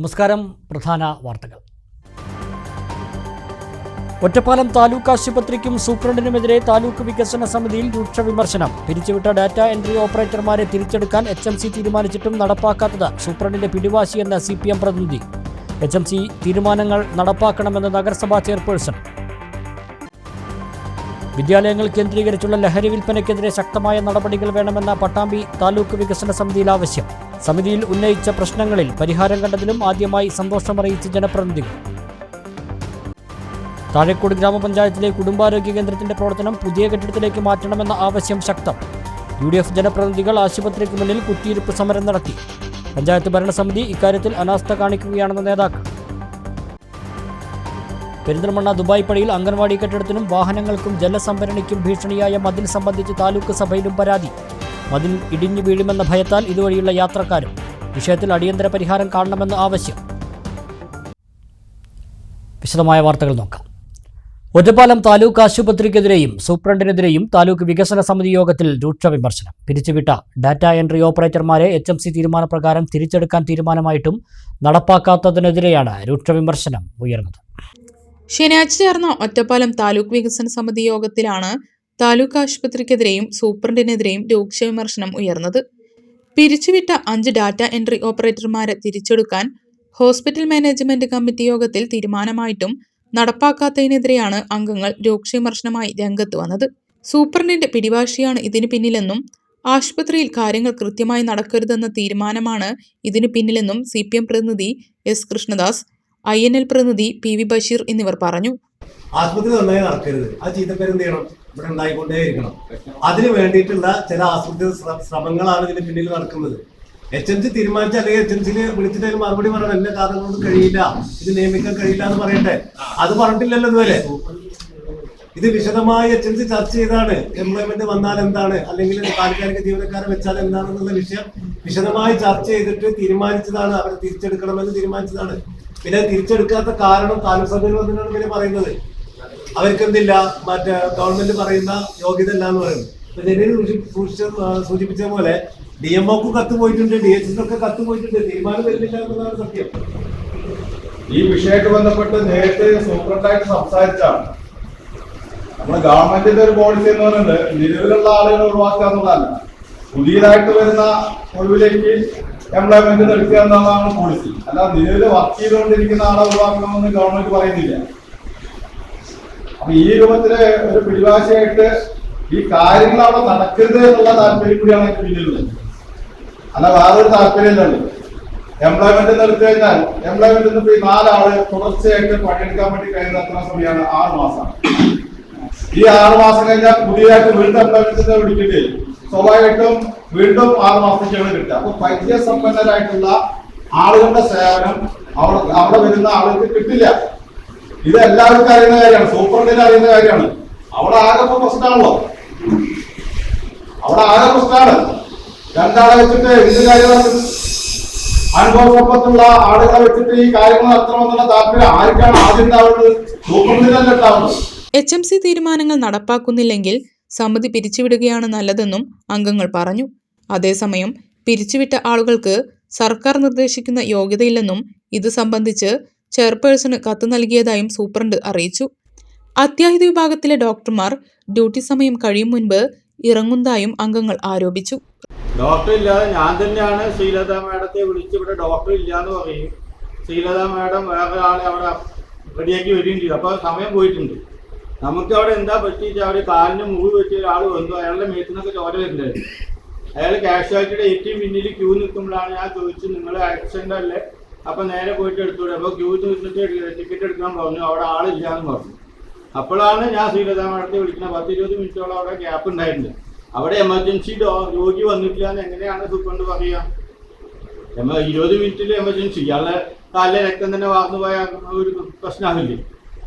നമസ്കാരം. പ്രധാന വാർത്തകൾ. ഒറ്റപ്പാലം താലൂക്ക് ആശുപത്രിക്കും സൂപ്രണ്ടിനുമെതിരെ താലൂക്ക് വികസന സമിതിയിൽ രൂക്ഷ വിമർശനം. പിരിച്ചുവിട്ട ഡാറ്റ എൻട്രി ഓപ്പറേറ്റർമാരെ തിരിച്ചെടുക്കാൻ HMC തീരുമാനിച്ചിട്ടും നടപ്പാക്കാത്തത് സൂപ്രണ്ടിന്റെ പിടിവാശിയെന്ന CPM പ്രതിനിധി. HMC തീരുമാനങ്ങൾ നടപ്പാക്കണമെന്ന് നഗരസഭാ ചെയർപേഴ്സൺ. വിദ്യാലയങ്ങൾ കേന്ദ്രീകരിച്ചുള്ള ലഹരി വിൽപ്പനയ്ക്കെതിരെ ശക്തമായ നടപടികൾ വേണമെന്ന പട്ടാമ്പി താലൂക്ക് വികസന സമിതിയിൽ ആവശ്യം. സമിതിയിൽ ഉന്നയിച്ച പ്രശ്നങ്ങളിൽ പരിഹാരം കണ്ടതിലും ആദ്യമായി സന്തോഷമറിയിച്ച ജനപ്രതിനിധികൾ. താഴേക്കോട് ഗ്രാമപഞ്ചായത്തിലെ കുടുംബാരോഗ്യ കേന്ദ്രത്തിന്റെ പ്രവർത്തനം പുതിയ കെട്ടിടത്തിലേക്ക് മാറ്റണമെന്ന ആവശ്യം ശക്തം. UDF ജനപ്രതിനിധികൾ ആശുപത്രിക്ക് മുന്നിൽ കുത്തിയിരിപ്പ് സമരം നടത്തി. പഞ്ചായത്ത് ഭരണസമിതി ഇക്കാര്യത്തിൽ അനാസ്ഥ കാണിക്കുകയാണെന്ന് നേതാക്കൾ. പെരിന്തൽമണ്ണ ദുബായ് പടിയിൽ അംഗൻവാടി കെട്ടിടത്തിനും വാഹനങ്ങൾക്കും ജലസംഭരണിക്കും ഭീഷണിയായ മതിൽ സംബന്ധിച്ച് താലൂക്ക് സഭയിലും പരാതി. മതിൽ ഇടിഞ്ഞു വീഴുമെന്ന ഭയത്താൽ ഇതുവഴിയുള്ള യാത്രക്കാരും. വിഷയത്തിൽ അടിയന്തര പരിഹാരം കാണണമെന്ന് ആവശ്യം. വിശദമായ വാർത്തകൾ നോക്കാം. ഒറ്റപ്പാലം താലൂക്ക് ആശുപത്രിക്കെതിരെയും സൂപ്രണ്ടിനെതിരെയും താലൂക്ക് വികസന സമിതി യോഗത്തിൽ രൂക്ഷ വിമർശനം. പിരിച്ചുവിട്ട ഡാറ്റ എൻട്രി ഓപ്പറേറ്റർമാരെ HMC തീരുമാനപ്രകാരം തിരിച്ചെടുക്കാൻ തീരുമാനമായിട്ടും നടപ്പാക്കാത്തതിനെതിരെയാണ് രൂക്ഷ വിമർശനം ഉയർന്നത്. ശനിയാഴ്ച ചേർന്ന ഒറ്റപ്പാലം താലൂക്ക് വികസന സമിതി യോഗത്തിലാണ് താലൂക്ക് ആശുപത്രിക്കെതിരെയും സൂപ്രണ്ടിനെതിരെയും രൂക്ഷ വിമർശനം ഉയർന്നത്. പിരിച്ചുവിട്ട 5 ഡാറ്റ എൻട്രി ഓപ്പറേറ്റർമാരെ തിരിച്ചെടുക്കാൻ ഹോസ്പിറ്റൽ മാനേജ്മെന്റ് കമ്മിറ്റി യോഗത്തിൽ തീരുമാനമായിട്ടും നടപ്പാക്കാത്തതിനെതിരെയാണ് അംഗങ്ങൾ രൂക്ഷ വിമർശനമായി രംഗത്ത് വന്നത്. സൂപ്രണ്ടിന്റെ പിടിവാശിയാണ് ഇതിനു പിന്നിലെന്നും ആശുപത്രിയിൽ കാര്യങ്ങൾ കൃത്യമായി നടക്കരുതെന്ന തീരുമാനമാണ് ഇതിനു പിന്നിലെന്നും CPM പ്രതിനിധി S കൃഷ്ണദാസ്, INL പ്രതിനിധി PV ബഷീർ എന്നിവർ പറഞ്ഞു. ആശുപത്രി നന്നായി നടക്കരുത്, ആ ചീത്തപ്പേര് എന്ത് ചെയ്യണം, ഇവിടെ ഉണ്ടായിക്കൊണ്ടേയിരിക്കണം. അതിന് വേണ്ടിയിട്ടുള്ള ചില ആശുപത്രി ശ്രമങ്ങളാണ് ഇതിന് പിന്നിൽ നടക്കുന്നത്. HMC തീരുമാനിച്ച അല്ലെങ്കിൽ HMC വിളിച്ചിട്ട് അതിന് മറുപടി പറയണം, എല്ലാ കാരണം കൊണ്ട് കഴിയില്ല, ഇത് നിയമിക്കാൻ കഴിയില്ല എന്ന് പറയട്ടെ. അത് പറഞ്ഞിട്ടില്ലല്ലോ ഇതുവരെ. ഇത് വിശദമായി HMC ചർച്ച ചെയ്താണ്. എംപ്ലോയ്മെന്റ് വന്നാൽ എന്താണ്, അല്ലെങ്കിൽ താൽക്കാലിക ജീവനക്കാരെ വെച്ചാൽ എന്താണെന്നുള്ള വിഷയം വിശദമായി ചർച്ച ചെയ്തിട്ട് തീരുമാനിച്ചതാണ്. അവരെ തിരിച്ചെടുക്കണമെന്ന് തീരുമാനിച്ചതാണ്. പിന്നെ തിരിച്ചെടുക്കാത്ത കാരണം താലൂക്ക് സഭയിൽ വന്നിട്ടാണ് പിന്നെ പറയുന്നത് അവർക്ക് എന്തില്ല, മറ്റേ ഗവൺമെന്റ് പറയുന്ന യോഗ്യത അല്ല എന്ന് പറയുന്നത്. സൂചിപ്പിച്ച പോലെ DMOക്ക് കത്ത് പോയിട്ടുണ്ട്, DHSനൊക്കെ കത്ത് പോയിട്ടുണ്ട്. തീരുമാനം വരുന്നില്ല എന്നതാണ് സത്യം. ഈ വിഷയമായിട്ട് ബന്ധപ്പെട്ട് നേരത്തെ സൂപ്രണ്ടായിട്ട് സംസാരിച്ചാണ്. നമ്മുടെ ഗവൺമെന്റിന്റെ ഒരു പോളിസി എന്ന് പറയുന്നത് നിലവിലുള്ള ആളുകളെ ഒഴിവാക്കുക എന്നുള്ളതല്ല, പുതിയതായിട്ട് വരുന്ന ഒഴിവിലേക്ക് എംപ്ലോയ്മെന്റ് എടുക്കുക എന്നതാണ് പോളിസി. അല്ല നിലവിൽ വർക്ക് ചെയ്തുകൊണ്ടിരിക്കുന്ന ആളെ ഒഴിവാക്കണമെന്ന് ഗവൺമെന്റ് പറയുന്നില്ല. അപ്പൊ ഈ രൂപത്തില് ഒരു പിടിവാശിയായിട്ട് ഈ കാര്യങ്ങൾ അവിടെ നടക്കരുത് എന്നുള്ള താല്പര്യം കൂടിയാണ് അതിന് പിന്നിലുള്ളത്. അല്ല വേറൊരു താല്പര്യമില്ലല്ലോ. എംപ്ലോയ്മെന്റ് എടുത്തു കഴിഞ്ഞാൽ എംപ്ലോയ്മെന്റ് ഇപ്പൊ ഈ 4 ആള് തുടർച്ചയായിട്ട് പണിയെടുക്കാൻ വേണ്ടി കഴിയുന്ന എത്ര സമയമാണ്? 6 മാസം. ഈ 6 മാസം കഴിഞ്ഞാൽ പുതിയതായിട്ട് വീണ്ടും എംപ്ലോയ്മെന്റിനെ വിളിക്കേണ്ടി വരും. സ്വാഭാവികമായിട്ടും വീണ്ടും 6 മാസത്തേക്കാണ് കിട്ടുക. അപ്പൊ പരിചയസമ്പന്നരായിട്ടുള്ള ആളുകളുടെ സേവനം അവിടെ വരുന്ന ആളുകൾക്ക് കിട്ടില്ല. ഇത് എല്ലാവർക്കും അറിയുന്ന കാര്യമാണ്, സൂപ്രണ്ടിന് അറിയുന്ന കാര്യമാണ്. അവിടെ ആകെ പ്രശ്നമാണല്ലോ, അവിടെ ആകെ പ്രശ്നമാണ്. 2 ആളെ വെച്ചിട്ട് എന്ത് കാര്യം നടത്തുന്നത്? അനുഭവസമ്പത്തുള്ള ആളുകളെ വെച്ചിട്ട് ഈ കാര്യങ്ങൾ നടത്തണമെന്നുള്ള താല്പര്യം ആർക്കാണ് ആദ്യം ഉണ്ടാവുന്നത്? സൂപ്രണ്ടിനല്ല ഉണ്ടാവുന്നത്. HMC തീരുമാനങ്ങൾ നടപ്പാക്കുന്നില്ലെങ്കിൽ സമിതി പിരിച്ചുവിടുകയാണ് നല്ലതെന്നും അംഗങ്ങൾ പറഞ്ഞു. അതേസമയം പിരിച്ചുവിട്ട ആളുകൾക്ക് സർക്കാർ നിർദ്ദേശിക്കുന്ന യോഗ്യതയില്ലെന്നും ഇത് സംബന്ധിച്ച് ചെയർപേഴ്സണ് കത്ത് നൽകിയതായും സൂപ്രണ്ട് അറിയിച്ചു. അത്യാഹിത വിഭാഗത്തിലെ ഡോക്ടർമാർ ഡ്യൂട്ടി സമയം കഴിയും മുൻപ് ഇറങ്ങുന്നതായും അംഗങ്ങൾ ആരോപിച്ചു. ഡോക്ടർ ഇല്ലാതെ ഞാൻ തന്നെയാണ് ശ്രീലത മാഡത്തെ വിളിച്ച് ഇവിടെ ഡോക്ടർ ഇല്ലാന്ന് പറയും. ശ്രീലത മാഡം വേറെ ആളെ അവിടെ റെഡിയാക്കി വരികയും ചെയ്തു. അപ്പോൾ സമയം പോയിട്ടുണ്ട്. നമുക്ക് അവിടെ എന്താ പറ്റിയിട്ട് അവിടെ കാലിന് മുറിവ് പറ്റിയ ഒരാൾ വന്നു, അയാളുടെ മേത്തിനൊക്കെ ചോര വരുന്നുണ്ടായിരുന്നു. അയാൾ കാഷ്വാലിറ്റിയുടെ ഏറ്റവും പിന്നിൽ ക്യൂ നിൽക്കുമ്പോഴാണ് ഞാൻ ചോദിച്ചു, നിങ്ങൾ ആക്സിഡന്റ് അല്ലേ, അപ്പൊ നേരെ പോയിട്ട് എടുത്തോളൂ. അപ്പോൾ ക്യൂ നിന്നിട്ട് ടിക്കറ്റ് എടുക്കാൻ പറഞ്ഞു, അവിടെ ആളില്ലാന്ന് പറഞ്ഞു. അപ്പോഴാണ് ഞാൻ ശ്രീലത മാഡത്തെ വിളിക്കുന്നത്. 10-20 മിനിറ്റോളം അവിടെ ഗ്യാപ്പ് ഉണ്ടായിട്ടുണ്ട്. അവിടെ എമർജൻസി രോഗി വന്നിട്ടില്ല എന്ന് എങ്ങനെയാണ് സൂപ്രണ്ട് പറയുക? 20 മിനിറ്റിൽ എമർജൻസി, ഇയാളുടെ കാലിലെ രക്തം തന്നെ വാർന്നു പോയ ഒരു പ്രശ്നമാകില്ലേ?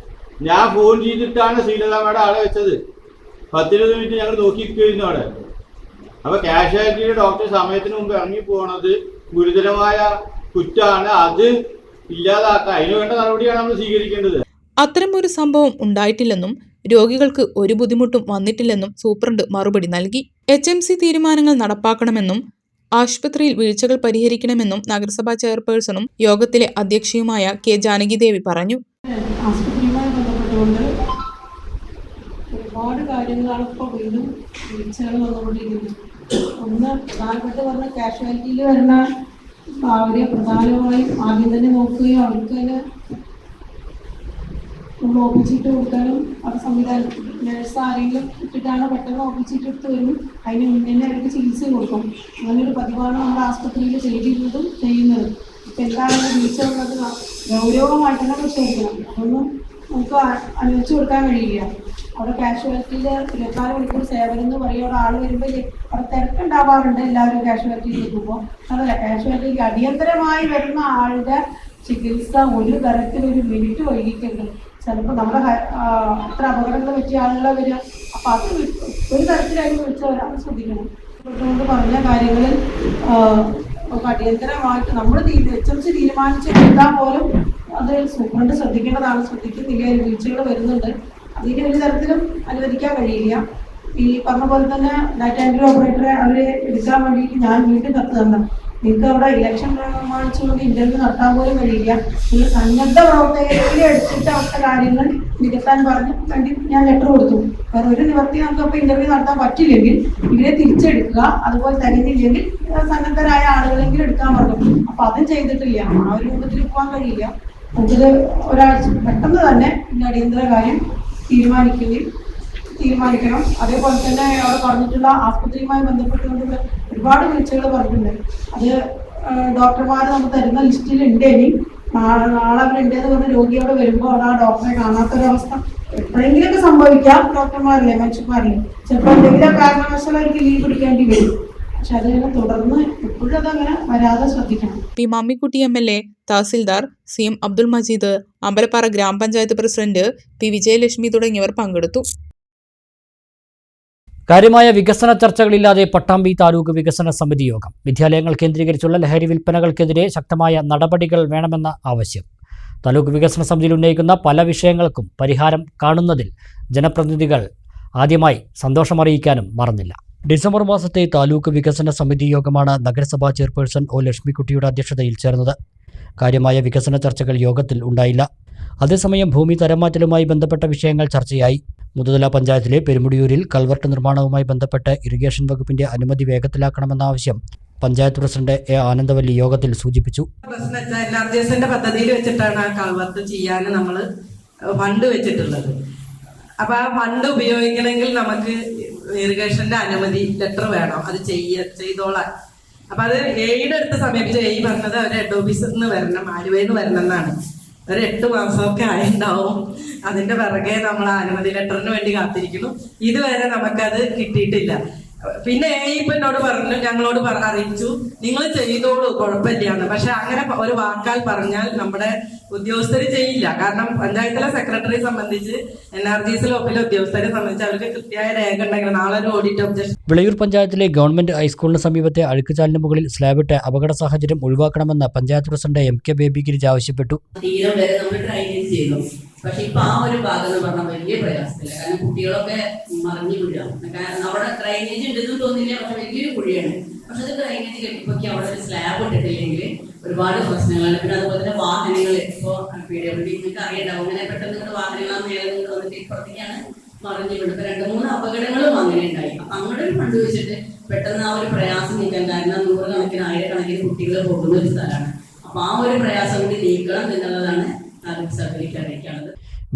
ഞാൻ ഫോൺ ചെയ്തിട്ടാണ് ശ്രീലത മാഡം ആളെ വെച്ചത്. 10-20 മിനിറ്റ് ഞങ്ങൾ നോക്കിയിരിക്കുന്നു അവിടെ. അപ്പൊ കാഷ്വാലിറ്റിയുടെ ഡോക്ടർ സമയത്തിന് മുമ്പ് ഇറങ്ങി പോണത് ഗുരുതരമായ കുറ്റമാണ്. അത് ഇല്ലാതാക്കാൻ അതിന് വേണ്ട നടപടിയാണ് നമ്മൾ സ്വീകരിക്കേണ്ടത്. അത്തരമൊരു സംഭവം ഉണ്ടായിട്ടില്ലെന്നും രോഗികൾക്ക് ഒരു ബുദ്ധിമുട്ടും വന്നിട്ടില്ലെന്നും സൂപ്രണ്ട് മറുപടി നൽകി. HMC തീരുമാനങ്ങൾ നടപ്പാക്കണമെന്നും ആശുപത്രിയിൽ വീഴ്ചകൾ പരിഹരിക്കണമെന്നും നഗരസഭാ ചെയർപേഴ്സണും യോഗത്തിലെ അധ്യക്ഷയുമായ കെ ജാനകിദേവി പറഞ്ഞു. ആശുപത്രിയുമായി ബന്ധപ്പെട്ടുകൊണ്ട് ഒരുപാട് കാര്യങ്ങളാണ് ഇപ്പോൾ വീണ്ടും വീഴ്ചകൾ വന്നുകൊണ്ടിരിക്കുന്നത്. ഒന്ന് പ്രധാനപ്പെട്ട് പറഞ്ഞ കാഷ്വാലിറ്റിയിൽ വരുന്ന അവരെ പ്രധാനമായും ആദ്യം തന്നെ നോക്കുകയും അവർക്ക് തന്നെ നമ്മൾ ഓപ്പിച്ചിട്ട് കൊടുക്കാനും അത് സംവിധാനം നഴ്സ് ആരെങ്കിലും ഇട്ടിട്ടാണ് പെട്ടെന്ന് ഓപ്പിച്ചിട്ട് എടുത്ത് വരും. അതിന് മുന്നേ തന്നെ അവർക്ക് ചികിത്സ കൊടുക്കും. അങ്ങനൊരു പതിവാണ് നമ്മുടെ ആസ്പത്രിയിൽ ചെയ്തിരുന്നതും ചെയ്യുന്നത്. ഇപ്പം എന്താണ് വീഴ്ച ഉള്ളത് ഗൗരവമായിട്ട് തന്നെ പരിശോധിക്കണം. അതൊന്നും നമുക്ക് അനുവദിച്ചു കൊടുക്കാൻ കഴിയില്ല. അവിടെ കാഷ്വാലിറ്റിയിൽ 24 മണിക്കൂർ സേവനം എന്ന് പറയും. അവിടെ ആൾ വരുമ്പോൾ അവിടെ തിരക്കുണ്ടാവാറുണ്ട് എല്ലാവരും കാഷ്വാലിറ്റിയിൽ എത്തുമ്പോൾ. അതല്ല, കാഷ്വാലിറ്റിക്ക് അടിയന്തരമായി വരുന്ന ആളുടെ ചികിത്സ ഒരു തരത്തിലൊരു മിനിറ്റ് വൈകിട്ടുണ്ട്. ചിലപ്പോൾ നമ്മുടെ അത്ര അപകടങ്ങൾ പറ്റിയ ആളുകളെ വരിക. അപ്പം അത് ഒരു തരത്തിലായിരുന്നു വിളിച്ചവർ അത് ശ്രദ്ധിക്കണം. കൊണ്ട് പറഞ്ഞ കാര്യങ്ങളിൽ അടിയന്തരമായിട്ട് നമ്മൾ HMC തീരുമാനിച്ചെടുത്താൽ പോലും അത് സൂപ്രണ്ട് ശ്രദ്ധിക്കേണ്ടതാണ്. ശ്രദ്ധിക്കുന്നില്ല, വീഴ്ചകൾ വരുന്നുണ്ട്. അതിന് ഒരു തരത്തിലും അനുവദിക്കാൻ കഴിയില്ല. ഈ പറഞ്ഞ പോലെ തന്നെ ഡാറ്റ എൻട്രി ഓപ്പറേറ്ററെ അവരെ എടുക്കാൻ വേണ്ടിയിട്ട് ഞാൻ വീണ്ടും കത്ത് തന്നെ നിങ്ങൾക്ക് അവിടെ ഇലക്ഷൻ പ്രമാണിച്ചുകൊണ്ട് ഇന്റർവ്യൂ നടത്താൻ പോലും കഴിയില്ല. ഈ സന്നദ്ധ പ്രവർത്തകരെ എടുത്തിട്ട് അവിടുത്തെ കാര്യങ്ങൾ നികത്താൻ പറഞ്ഞ് വേണ്ടി ഞാൻ ലെറ്റർ കൊടുത്തു. വേറെ ഒരു നിവർത്തി നമുക്ക് അപ്പോൾ ഇന്റർവ്യൂ നടത്താൻ പറ്റില്ലെങ്കിൽ ഇവരെ തിരിച്ചെടുക്കുക, അതുപോലെ തരുന്നില്ലെങ്കിൽ സന്നദ്ധരായ ആളുകളെങ്കിലും എടുക്കാൻ പറഞ്ഞു. അപ്പൊ അതും ചെയ്തിട്ടില്ല. ആ ഒരു രൂപത്തിൽ പോകാൻ കഴിയില്ല. നമുക്കിത് ഒരാഴ്ച പെട്ടെന്ന് തന്നെ അടിയന്തര കാര്യം തീരുമാനിക്കണം. അതേപോലെ തന്നെ അവിടെ പറഞ്ഞിട്ടുള്ള ആസ്പത്രിയുമായി ബന്ധപ്പെട്ടുകൊണ്ട് ഒരുപാട് വീഴ്ചകൾ പറഞ്ഞിട്ടുണ്ട്. അത് ഡോക്ടർമാർ നമുക്ക് തരുന്ന ലിസ്റ്റിലുണ്ട്. ഇനി നാളെ അവരുണ്ടെന്ന് പറഞ്ഞ രോഗി അവിടെ വരുമ്പോൾ അവിടെ ആ ഡോക്ടറെ കാണാത്തൊരവസ്ഥ എപ്പോഴെങ്കിലൊക്കെ സംഭവിക്കാം. ഡോക്ടർമാരില്ലേ, മനുഷ്യന്മാരില്ലേ, ചിലപ്പോൾ എന്തെങ്കിലും കാരണവശാൽ അവർക്ക് ലീവ് പിടിക്കേണ്ടി വരും. പക്ഷെ അതിനെ തുടർന്ന് എപ്പോഴും അതങ്ങനെ വരാതെ ശ്രദ്ധിക്കണം. P Mammikutty MLA, tahsildar CM Abdul Majeed, Ambalappara ഗ്രാമപഞ്ചായത്ത് പ്രസിഡന്റ് P വിജയലക്ഷ്മി തുടങ്ങിയവർ പങ്കെടുത്തു. കാര്യമായ വികസന ചർച്ചകളില്ലാതെ പട്ടാമ്പി താലൂക്ക് വികസന സമിതി യോഗം. വിദ്യാലയങ്ങൾ കേന്ദ്രീകരിച്ചുള്ള ലഹരി വിൽപ്പനകൾക്കെതിരെ ശക്തമായ നടപടികൾ വേണമെന്ന ആവശ്യം. താലൂക്ക് വികസന സമിതിയിൽ ഉന്നയിക്കുന്ന പല വിഷയങ്ങൾക്കും പരിഹാരം കാണുന്നതിൽ ജനപ്രതിനിധികൾ ആദ്യമായി സന്തോഷമറിയിക്കാനും മറന്നില്ല. ഡിസംബർ മാസത്തെ താലൂക്ക് വികസന സമിതി യോഗമാണ് നഗരസഭാ ചെയർപേഴ്സൺ O ലക്ഷ്മിക്കുട്ടിയുടെ അധ്യക്ഷതയിൽ ചേർന്നത്. കാര്യമായ വികസന ചർച്ചകൾ യോഗത്തിൽ ഉണ്ടായില്ല. അതേസമയം ഭൂമി തരംമാറ്റലുമായി ബന്ധപ്പെട്ട വിഷയങ്ങൾ ചർച്ചയായി. മുതല പഞ്ചായത്തിലെ പെരുമുടിയൂരിൽ കൾവർട്ട് നിർമ്മാണവുമായി ബന്ധപ്പെട്ട് ഇറിഗേഷൻ വകുപ്പിന്റെ അനുമതി വേഗത്തിലാക്കണമെന്ന ആവശ്യം പഞ്ചായത്ത് പ്രസിഡന്റ് A ആനന്ദവല്ലി യോഗത്തിൽ സൂചിപ്പിച്ചു. NRGSന്റെ പദ്ധതിയിൽ വെച്ചിട്ടാണ് ആ കൾവർട്ട് ചെയ്യാൻ നമ്മൾ ഫണ്ട് വെച്ചിട്ടുള്ളത്. അപ്പൊ ആ ഫണ്ട് ഉപയോഗിക്കണമെങ്കിൽ നമുക്ക് ഇറിഗേഷന്റെ അനുമതി ലെറ്റർ വേണം. അത് ചെയ്തോളാൻ. അപ്പൊ അത് എയുടെ അടുത്ത് സമീപിച്ച് പറഞ്ഞത് അവർ ഹെഡ് ഓഫീസിൽ നിന്ന് വരണം, ആലുവയിൽ നിന്ന് വരണം എന്നാണ്. ഒരു 8 മാസമൊക്കെ ആയിട്ടുണ്ടാവും. അതിന്റെ പിറകെ നമ്മൾ അനുമതി ലെറ്ററിന് വേണ്ടി കാത്തിരിക്കുന്നു. ഇതുവരെ നമുക്കത് കിട്ടിയിട്ടില്ല. പിന്നെ ഇപ്പൊ എന്നോട് പറഞ്ഞു, ഞങ്ങളോട് അറിയിച്ചു, നിങ്ങൾ ചെയ്തോളൂ കുഴപ്പമില്ലാന്ന്. പക്ഷെ അങ്ങനെ ഒരു വാക്കാൽ പറഞ്ഞാൽ നമ്മുടെ ഉദ്യോഗസ്ഥർ ചെയ്യില്ല. കാരണം പഞ്ചായത്തിലെ സെക്രട്ടറിയെ സംബന്ധിച്ച് NRGS ഓഫീസിലെ ഉദ്യോഗസ്ഥരെ സംബന്ധിച്ച് അവർക്ക് കൃത്യമായ രേഖ ഉണ്ടെങ്കിൽ നാളെ ഒരു ഓഡിറ്റ് ഒബ്ജക്ഷൻ. വിളയൂർ പഞ്ചായത്തിലെ ഗവൺമെന്റ് ഹൈസ്കൂളിന് സമീപത്തെ അഴുക്കുചാലിന് മുകളിൽ സ്ലാബിട്ട് അപകട സാഹചര്യം ഒഴിവാക്കണമെന്ന് panchayat president MK baby Girija ആവശ്യപ്പെട്ടു. പക്ഷെ ഇപ്പൊ ആ ഒരു ഭാഗം എന്ന് പറഞ്ഞാൽ വലിയ പ്രയാസത്തില്ല. കാരണം കുട്ടികളൊക്കെ മറിഞ്ഞു വീഴാം. കാരണം അവിടെ ഡ്രൈനേജ് ഉണ്ടെന്ന് തോന്നില്ല, പക്ഷെ വലിയൊരു കുഴിയാണ്. പക്ഷെ അത് ഡ്രൈനേജ് കെട്ടിപ്പൊക്കി അവിടെ ഒരു സ്ലാബ് ഇട്ടിട്ടില്ലെങ്കിൽ ഒരുപാട് പ്രശ്നങ്ങളാണ്. പിന്നെ അതുപോലെ തന്നെ വാഹനങ്ങൾ ഇപ്പോ PWD നിങ്ങൾക്ക് അറിയണ്ടാവും. അങ്ങനെ പെട്ടെന്ന് വാഹനങ്ങൾ മേലെ വന്നിട്ട് ഇപ്പുറത്തേക്കാണ് മറിഞ്ഞു വീഴും. 2-3 അപകടങ്ങളും അങ്ങനെ ഉണ്ടായി. അപ്പൊ അങ്ങനെ ഒരു ഫണ്ട് വെച്ചിട്ട് പെട്ടെന്ന് ആ ഒരു പ്രയാസം നീക്കാൻ, കാരണം 100 കണക്കിന് 1000 കുട്ടികൾ പോകുന്ന ഒരു സ്ഥലമാണ്. അപ്പൊ ആ ഒരു പ്രയാസം കൂടി നീക്കണം എന്നുള്ളതാണ്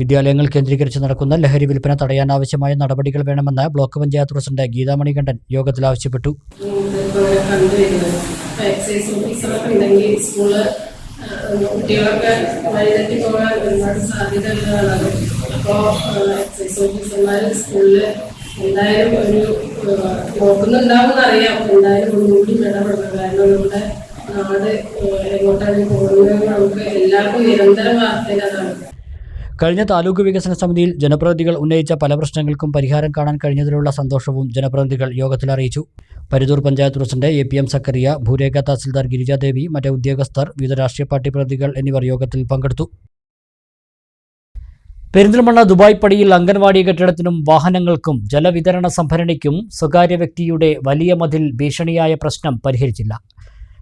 വിദ്യാലയങ്ങൾ കേന്ദ്രീകരിച്ച് നടക്കുന്ന ലഹരി വിൽപ്പന തടയാനാവശ്യമായ നടപടികൾ വേണമെന്ന് ബ്ലോക്ക് പഞ്ചായത്ത് പ്രസിഡന്റ് ഗീതാ മണികണ്ഠൻ യോഗത്തിൽ ആവശ്യപ്പെട്ടു. കുട്ടികളൊക്കെ വഴിതെറ്റി പോകാൻ ഒരുപാട് സാധ്യതയുള്ളതാണ്. അപ്പോൾ എക്സൈസ് ഓഫീസർമാർ സ്കൂളിൽ എന്തായാലും ഒരു നോക്കുന്നുണ്ടാവുമെന്നറിയാം. എന്തായാലും ഒന്നുകൂടി ഇടപെടണം. കാരണം നമ്മുടെ നാട് എങ്ങോട്ടാണ് പോകുന്നത് നമുക്ക് എല്ലാവർക്കും നിരന്തരം വാർത്തയിലാണ്. കഴിഞ്ഞ താലൂക്ക് വികസന സമിതിയിൽ ജനപ്രതിനിധികൾ ഉന്നയിച്ച പല പ്രശ്നങ്ങൾക്കും പരിഹാരം കാണാൻ കഴിഞ്ഞതിലുള്ള സന്തോഷവും ജനപ്രതിനിധികൾ യോഗത്തിൽ അറിയിച്ചു. പരിതൂർ പഞ്ചായത്ത് പ്രസിഡന്റ് APM സക്കറിയ, ഭൂരേഖ തഹസിൽദാർ ഗിരിജാദേവി, മറ്റ് ഉദ്യോഗസ്ഥർ, വിവിധ രാഷ്ട്രീയ പാർട്ടി പ്രതിനിധികൾ എന്നിവർ യോഗത്തിൽ പങ്കെടുത്തു. പെരിന്തൽമണ്ണ ദുബായ് പടിയിൽ അംഗൻവാടി കെട്ടിടത്തിനും വാഹനങ്ങൾക്കും ജലവിതരണ സംഭരണിക്കും സ്വകാര്യ വ്യക്തിയുടെ വലിയ മതിൽ ഭീഷണിയായ പ്രശ്നം പരിഹരിച്ചില്ല.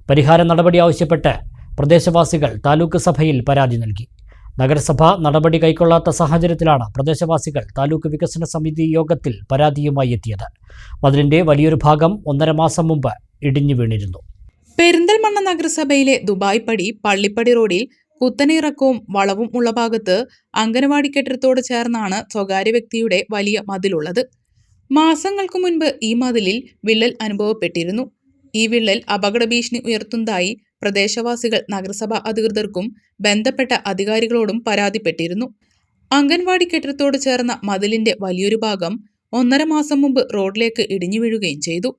പരിഹാര നടപടി ആവശ്യപ്പെട്ട് പ്രദേശവാസികൾ താലൂക്ക് സഭയിൽ പരാതി നൽകി. നഗരസഭ നടപടി കൈക്കൊള്ളാത്ത സാഹചര്യത്തിലാണ് പ്രദേശവാസികൾ താലൂക്ക് വികസന സമിതി യോഗത്തിൽ പരാതിയുമായി എത്തിയത്. മതിലിന്റെ വലിയൊരു ഭാഗം 1.5 മാസം മുമ്പ് ഇടിഞ്ഞു വീണിരുന്നു. പെരിന്തൽമണ്ണ നഗരസഭയിലെ ദുബായ് പടി പള്ളിപ്പടി റോഡിൽ കുത്തനെയിറക്കവും വളവും ഉള്ള ഭാഗത്ത് അംഗനവാടി കെട്ടിടത്തോട് ചേർന്നാണ് സ്വകാര്യ വ്യക്തിയുടെ വലിയ മതിലുള്ളത്. മാസങ്ങൾക്ക് മുൻപ് ഈ മതിലിൽ വിള്ളൽ അനുഭവപ്പെട്ടിരുന്നു. ഈ വിള്ളൽ അപകട ഭീഷണി ഉയർത്തുന്നതായി പ്രദേശവാസികൾ നഗരസഭാ അധികൃതർക്കും ബന്ധപ്പെട്ട അധികാരികളോടും പരാതിപ്പെട്ടിരുന്നു. അംഗൻവാടി കെട്ടിടത്തോട് ചേർന്ന മതിലിന്റെ വലിയൊരു ഭാഗം 1.5 മാസം മുമ്പ് റോഡിലേക്ക് ഇടിഞ്ഞു വീഴുകയും ചെയ്തു.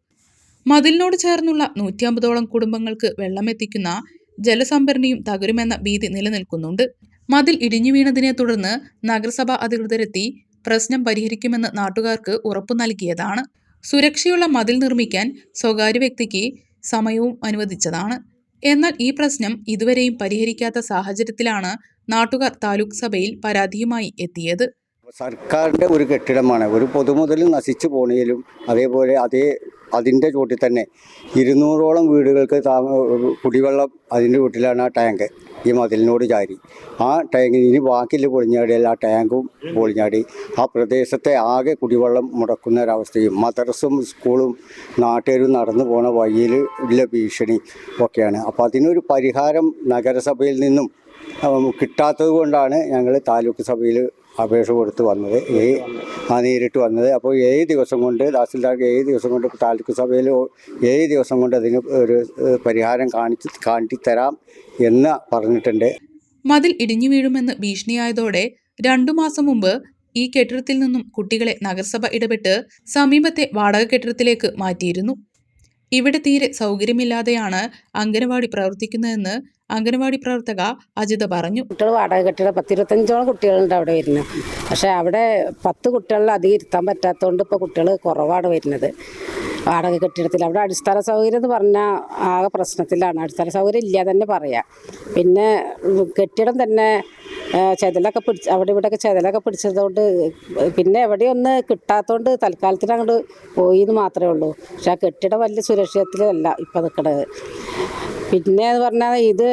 മതിലിനോട് ചേർന്നുള്ള 150ഓളം കുടുംബങ്ങൾക്ക് വെള്ളമെത്തിക്കുന്ന ജലസംഭരണിയും തകരുമെന്ന ഭീതി നിലനിൽക്കുന്നുണ്ട്. മതിൽ ഇടിഞ്ഞു വീണതിനെ തുടർന്ന് നഗരസഭാ അധികൃതരെത്തി പ്രശ്നം പരിഹരിക്കുമെന്ന് നാട്ടുകാർക്ക് ഉറപ്പു നൽകിയതാണ്. സുരക്ഷയുള്ള മതിൽ നിർമ്മിക്കാൻ സ്വകാര്യ വ്യക്തിക്ക് സമയവും അനുവദിച്ചതാണ്. എന്നാൽ ഈ പ്രശ്നം ഇതുവരെയും പരിഹരിക്കാത്ത സാഹചര്യത്തിലാണ് നാട്ടുകാർ താലൂക്ക് സഭയിൽ പരാതിയുമായി എത്തിയത്. സർക്കാരിൻ്റെ ഒരു കെട്ടിടമാണ്. ഒരു പൊതുമുതൽ നശിച്ചു പോണേലും അതേപോലെ അതിൻ്റെ ചുവട്ടിൽ തന്നെ 200ഓളം വീടുകൾക്ക് കുടിവെള്ളം അതിൻ്റെ വീട്ടിലാണ് ആ ടാങ്ക്. ഈ മതിലിനോട് ചാരി ആ ടാങ്കിന് ഇനി ബാക്കിയിൽ പൊളിഞ്ഞാടിയാൽ ആ ടാങ്കും പൊളിഞ്ഞാടി ആ പ്രദേശത്തെ ആകെ കുടിവെള്ളം മുടക്കുന്ന ഒരവസ്ഥയും മദ്രസും സ്കൂളും നാട്ടുകാരും നടന്നു പോണ വഴിയിൽ ഉള്ള ഭീഷണി ഒക്കെയാണ്. അപ്പോൾ അതിനൊരു പരിഹാരം നഗരസഭയിൽ നിന്നും കിട്ടാത്തത് കൊണ്ടാണ് ഞങ്ങൾ താലൂക്ക് സഭയിൽ അപേക്ഷ കൊടുത്ത് വന്നത്, നേരിട്ട് വന്നത്. അപ്പോൾ 7 ദിവസം കൊണ്ട് തഹസിൽദാർക്ക് 7 ദിവസം കൊണ്ട് താലൂക്ക് സഭയിൽ 7 ദിവസം കൊണ്ട് അതിന് ഒരു പരിഹാരം കാണിത്തരാം എന്ന് പറഞ്ഞിട്ടുണ്ട്. മതിൽ ഇടിഞ്ഞു വീഴുമെന്ന് ഭീഷണിയായതോടെ 2 മാസം മുമ്പ് ഈ കെട്ടിടത്തിൽ നിന്നും കുട്ടികളെ നഗരസഭ ഇടപെട്ട് സമീപത്തെ വാടക കെട്ടിടത്തിലേക്ക് മാറ്റിയിരുന്നു. ഇവിടെ തീരെ സൗകര്യമില്ലാതെയാണ് അംഗനവാടി പ്രവർത്തിക്കുന്നതെന്ന് അംഗനവാടി പ്രവർത്തക അജിത പറഞ്ഞു. കുട്ടികൾ വാടക കെട്ടിടം 10-25ഓളം കുട്ടികളുണ്ട് അവിടെ വരുന്നത്. പക്ഷേ അവിടെ 10 കുട്ടികളിൽ അധികം ഇരുത്താൻ പറ്റാത്തതുകൊണ്ട് ഇപ്പോൾ കുട്ടികൾ കുറവാണ് വരുന്നത് വാടക കെട്ടിടത്തിൽ. അവിടെ അടിസ്ഥാന സൗകര്യം എന്ന് പറഞ്ഞാൽ ആകെ പ്രശ്നത്തിലാണ്. അടിസ്ഥാന സൗകര്യം ഇല്ല തന്നെ പറയാം. പിന്നെ കെട്ടിടം തന്നെ അവിടെ ഇവിടെയൊക്കെ ചെതലൊക്കെ പിടിച്ചതുകൊണ്ട് പിന്നെ എവിടെയൊന്ന് കിട്ടാത്തതുകൊണ്ട് തൽക്കാലത്തിന് അങ്ങോട്ട് പോയി എന്ന് മാത്രമേ ഉള്ളൂ. പക്ഷെ ആ കെട്ടിടം വലിയ സുരക്ഷിതത്തിലല്ല ഇപ്പം നിൽക്കുന്നത്. പിന്നെ എന്ന് പറഞ്ഞാൽ ഇത്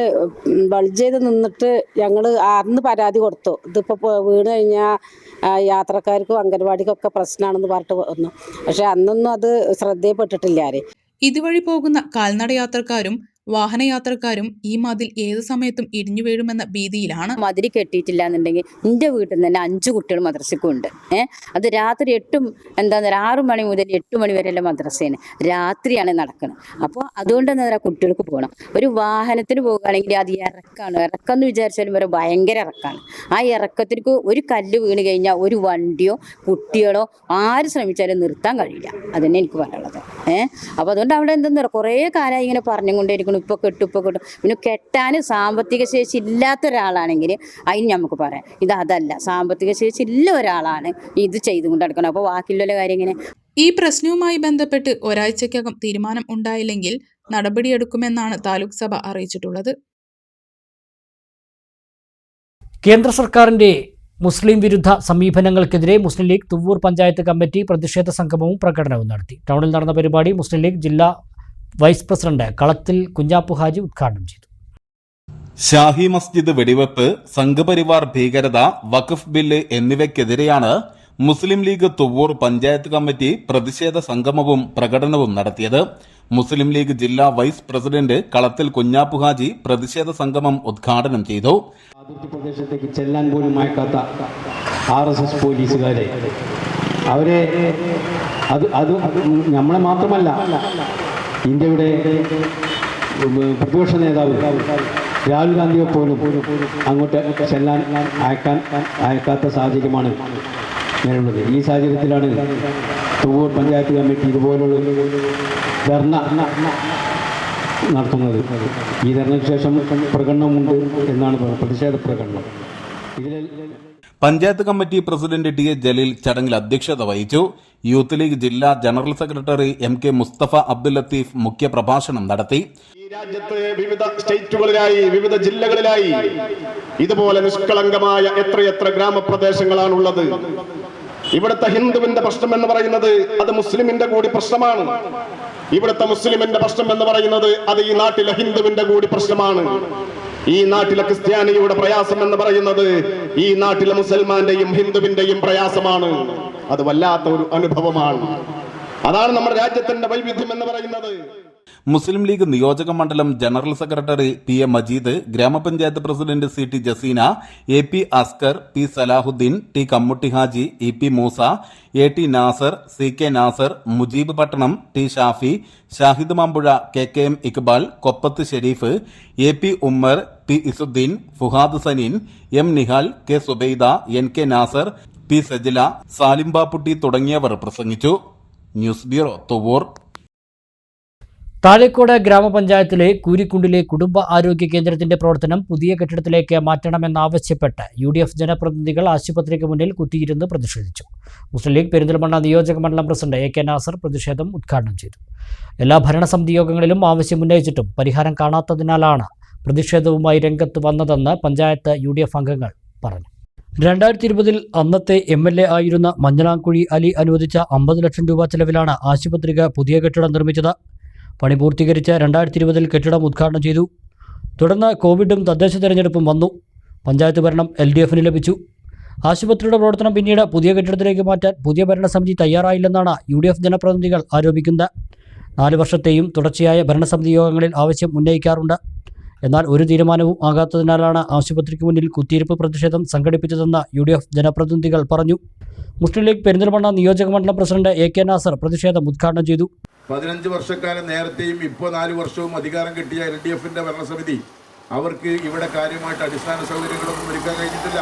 ബൾജ് ചെയ്ത് നിന്നിട്ട് ഞങ്ങൾ അന്ന് പരാതി കൊടുത്തു. ഇതിപ്പോൾ വീണ് കഴിഞ്ഞാൽ യാത്രക്കാർക്കും അംഗൻവാടിക്കൊക്കെ പ്രശ്നമാണെന്ന് പറഞ്ഞിട്ട് വന്നു. പക്ഷെ അന്നൊന്നും അത് ശ്രദ്ധയിൽപ്പെട്ടിട്ടില്ല ആര്. ഇതുവഴി പോകുന്ന കാൽനട യാത്രക്കാരും വാഹനയാത്രക്കാരും ഈ മതിൽ ഏത് സമയത്തും ഇടിഞ്ഞു വീഴുമെന്ന ഭീതിയിലാണ്. മതിൽ കെട്ടിയിട്ടില്ല എന്നുണ്ടെങ്കിൽ എൻ്റെ വീട്ടിൽ നിന്ന് തന്നെ 5 കുട്ടികൾ മദ്രസയ്ക്കും ഉണ്ട്. അത് രാത്രി 6 മണി മുതൽ 8 മണി വരെയുള്ള മദ്രസയാണ് രാത്രിയാണ് നടക്കുന്നത്. അപ്പോൾ അതുകൊണ്ട് എന്താ പറയുക, കുട്ടികൾക്ക് പോകണം. ഒരു വാഹനത്തിന് പോകുകയാണെങ്കിൽ അത് ഇറക്കാണ്. ഇറക്കമെന്ന് വിചാരിച്ചാലും വരെ ഭയങ്കര ഇറക്കാണ്. ആ ഇറക്കത്തിലേക്ക് ഒരു കല്ല് വീണ് കഴിഞ്ഞാൽ ഒരു വണ്ടിയോ കുട്ടികളോ ആര് ശ്രമിച്ചാലും നിർത്താൻ കഴിയില്ല. അതന്നെ എനിക്ക് പറയാനുള്ളത്. അപ്പോൾ അതുകൊണ്ട് അവിടെ എന്തെന്ന് പറയുക, കുറേ കാലമായി ഇങ്ങനെ പറഞ്ഞുകൊണ്ടേയിരിക്കണം ഇപ്പോൾ കെട്ടും. പിന്നെ കെട്ടാൻ സാമ്പത്തിക ശേഷി ഇല്ലാത്ത ഒരാളാണെങ്കിൽ അതിന് നമുക്ക് പറയാം. അതല്ല, സാമ്പത്തിക ശേഷി ഇല്ല ഒരാളാണ് ഇത് ചെയ്തുകൊണ്ട് നടക്കണം. അപ്പോൾ ബാക്കിയുള്ള കാര്യം ഇങ്ങനെ. ഈ പ്രശ്നവുമായി ബന്ധപ്പെട്ട് ഒരാഴ്ചക്കകം തീരുമാനം ഉണ്ടായില്ലെങ്കിൽ നടപടിയെടുക്കുമെന്നാണ് താലൂക്ക് സഭ അറിയിച്ചിട്ടുള്ളത്. കേന്ദ്ര സർക്കാരിന്റെ മുസ്ലിം വിരുദ്ധ സമീപനങ്ങൾക്കെതിരെ മുസ്ലിം ലീഗ് തുവ്വൂർ പഞ്ചായത്ത് കമ്മിറ്റി പ്രതിഷേധ സംഗമവും പ്രകടനവും നടത്തി. ടൗണിൽ നടന്ന പരിപാടി മുസ്ലിം ലീഗ് ജില്ലാ വൈസ് പ്രസിഡന്റ് കളത്തിൽ കുഞ്ഞാപ്പു ഹാജി ഉദ്ഘാടനം ചെയ്തു. ഷാഹി മസ്ജിദ് വെടിവെപ്പ്, സംഘപരിവാർ ഭീകരത, വഖഫ് ബില്ല് എന്നിവയ്ക്കെതിരെയാണ് മുസ്ലിം ലീഗ് തുവ്വൂർ പഞ്ചായത്ത് കമ്മിറ്റി പ്രതിഷേധ സംഗമവും പ്രകടനവും നടത്തിയത്. മുസ്ലിം ലീഗ് ജില്ലാ വൈസ് പ്രസിഡന്റ് കളത്തിൽ കുഞ്ഞാപ്പു ഹാജി പ്രതിഷേധ സംഗമം ഉദ്ഘാടനം ചെയ്തു. അതിർത്തി പ്രദേശത്തേക്ക് ചെല്ലാൻ പോലും അയക്കാത്ത RSS പോലീസുകാരെ അവരെ അത് നമ്മളെ മാത്രമല്ല, ഇന്ത്യയുടെ പ്രതിപക്ഷ നേതാവ് രാഹുൽ ഗാന്ധിയെ പോലും അങ്ങോട്ട് ചെല്ലാൻ അയക്കാത്ത സാഹചര്യമാണ് നിലവിലുള്ളത്. ഈ സാഹചര്യത്തിലാണ് തുവ്വൂർ പഞ്ചായത്ത് കമ്മിറ്റി ഇതുപോലുള്ള ധർണ നടത്തുന്നത്. ഈ ധർണയ്ക്ക് ശേഷം പ്രകടനമുണ്ട് എന്നാണ് പ്രതിഷേധ പ്രകടനം. Panchayat committee president T A Jaleel ചടങ്ങിൽ അധ്യക്ഷത വഹിച്ചു. യൂത്ത് ലീഗ് ജില്ലാ general secretary MK Mustafa Abdul Latheef മുഖ്യപ്രഭാഷണം നടത്തി. ഈ രാജ്യത്ത് വിവിധ സ്റ്റേറ്റുകളിലായി, വിവിധ ജില്ലകളിലായി ഇതുപോലെ നിഷ്കളങ്കമായ എത്രയെത്ര ഗ്രാമപ്രദേശങ്ങളാണുള്ളത്. ഇവിടുത്തെ ഹിന്ദുവിന്റെ പ്രശ്നം എന്ന് പറയുന്നത് അത് മുസ്ലിമിന്റെ കൂടി പ്രശ്നമാണ്. ഇവിടുത്തെ മുസ്ലിമിന്റെ പ്രശ്നം എന്ന് പറയുന്നത് അത് ഈ നാട്ടിലെ ഹിന്ദുവിന്റെ കൂടി പ്രശ്നമാണ്. ഈ നാട്ടിലെ ക്രിസ്ത്യാനിയുടെ പ്രയാസം എന്ന് പറയുന്നത് ഈ നാട്ടിലെ മുസൽമാന്റെയും ഹിന്ദുവിന്റെയും പ്രയാസമാണ്. അത് വല്ലാത്ത ഒരു അനുഭവമാണ്. അതാണ് നമ്മുടെ രാജ്യത്തിന്റെ വൈവിധ്യം എന്ന് പറയുന്നത്. മുസ്ലിം ലീഗ് നിയോജക മണ്ഡലം ജനറൽ സെക്രട്ടറി PM മജീദ്, ഗ്രാമപഞ്ചായത്ത് president CT Jaseena, AP Askar, P Salahuddin, T Kammutty Haji, EP Moosa, AT Nasar, CK Nasar, Mujeeb Pattanam, T Shafi, Shahid Mampuzha, KKM Iqbal, കൊപ്പത്ത് Sharif, AP Ummer, P Izzuddeen, Fuhad Saneen, M Nihal, K Subaida, NK Nasar, P Sajila, Salim Bapputty തുടങ്ങിയവർ പ്രസംഗിച്ചു. News bureau, Thuvur. താഴേക്കോട് ഗ്രാമപഞ്ചായത്തിലെ കൂരിക്കുണ്ടിലെ കുടുംബ ആരോഗ്യ കേന്ദ്രത്തിന്റെ പ്രവർത്തനം പുതിയ കെട്ടിടത്തിലേക്ക് മാറ്റണമെന്നാവശ്യപ്പെട്ട് UDF ജനപ്രതിനിധികൾ ആശുപത്രിക്ക് മുന്നിൽ കുത്തിയിരുന്ന് പ്രതിഷേധിച്ചു. മുസ്ലിം ലീഗ് പെരിന്തൽമണ്ണ നിയോജക മണ്ഡലം പ്രസിഡന്റ് AK നാസർ പ്രതിഷേധം ഉദ്ഘാടനം ചെയ്തു. എല്ലാ ഭരണസമിതി യോഗങ്ങളിലും ആവശ്യമുന്നയിച്ചിട്ടും പരിഹാരം കാണാത്തതിനാലാണ് പ്രതിഷേധവുമായി രംഗത്ത് വന്നതെന്ന് പഞ്ചായത്ത് UDF അംഗങ്ങൾ പറഞ്ഞു. 2020 അന്നത്തെ MLA ആയിരുന്ന മഞ്ഞളാംകുഴി അലി അനുവദിച്ച 50 ലക്ഷം രൂപ ചെലവിലാണ് ആശുപത്രിക്ക് പുതിയ കെട്ടിടം നിർമ്മിച്ചത്. പണി പൂർത്തീകരിച്ച് 2020 കെട്ടിടം ഉദ്ഘാടനം ചെയ്തു. തുടർന്ന് കോവിഡും തദ്ദേശ തെരഞ്ഞെടുപ്പും വന്നു. പഞ്ചായത്ത് ഭരണം LDFന് ലഭിച്ചു. ആശുപത്രിയുടെ പ്രവർത്തനം പിന്നീട് പുതിയ കെട്ടിടത്തിലേക്ക് മാറ്റാൻ പുതിയ ഭരണസമിതി തയ്യാറായില്ലെന്നാണ് UDF ജനപ്രതിനിധികൾ ആരോപിക്കുന്നത്. 4 വർഷത്തെയും തുടർച്ചയായ ഭരണസമിതി യോഗങ്ങളിൽ ആവശ്യം ഉന്നയിക്കാറുണ്ട്. എന്നാൽ ഒരു തീരുമാനവും ആകാത്തതിനാലാണ് ആശുപത്രിക്ക് മുന്നിൽ കുത്തിയിരിപ്പ് പ്രതിഷേധം സംഘടിപ്പിച്ചതെന്ന് UDF ജനപ്രതിനിധികൾ പറഞ്ഞു. മുസ്ലിം ലീഗ് പെരിന്തൽമണ്ണ നിയോജക മണ്ഡലം പ്രസിഡന്റ് AK നാസർ പ്രതിഷേധം ഉദ്ഘാടനം ചെയ്തു. 15 വർഷക്കാലം നേരത്തെയും ഇപ്പോൾ 4 വർഷവും അധികാരം കിട്ടിയ LDFന്റെ ഭരണസമിതി അവർക്ക് ഇവിടെ കാര്യമായിട്ട് അടിസ്ഥാന സൗകര്യങ്ങളൊന്നും ഒരുക്കാൻ കഴിഞ്ഞിട്ടില്ല.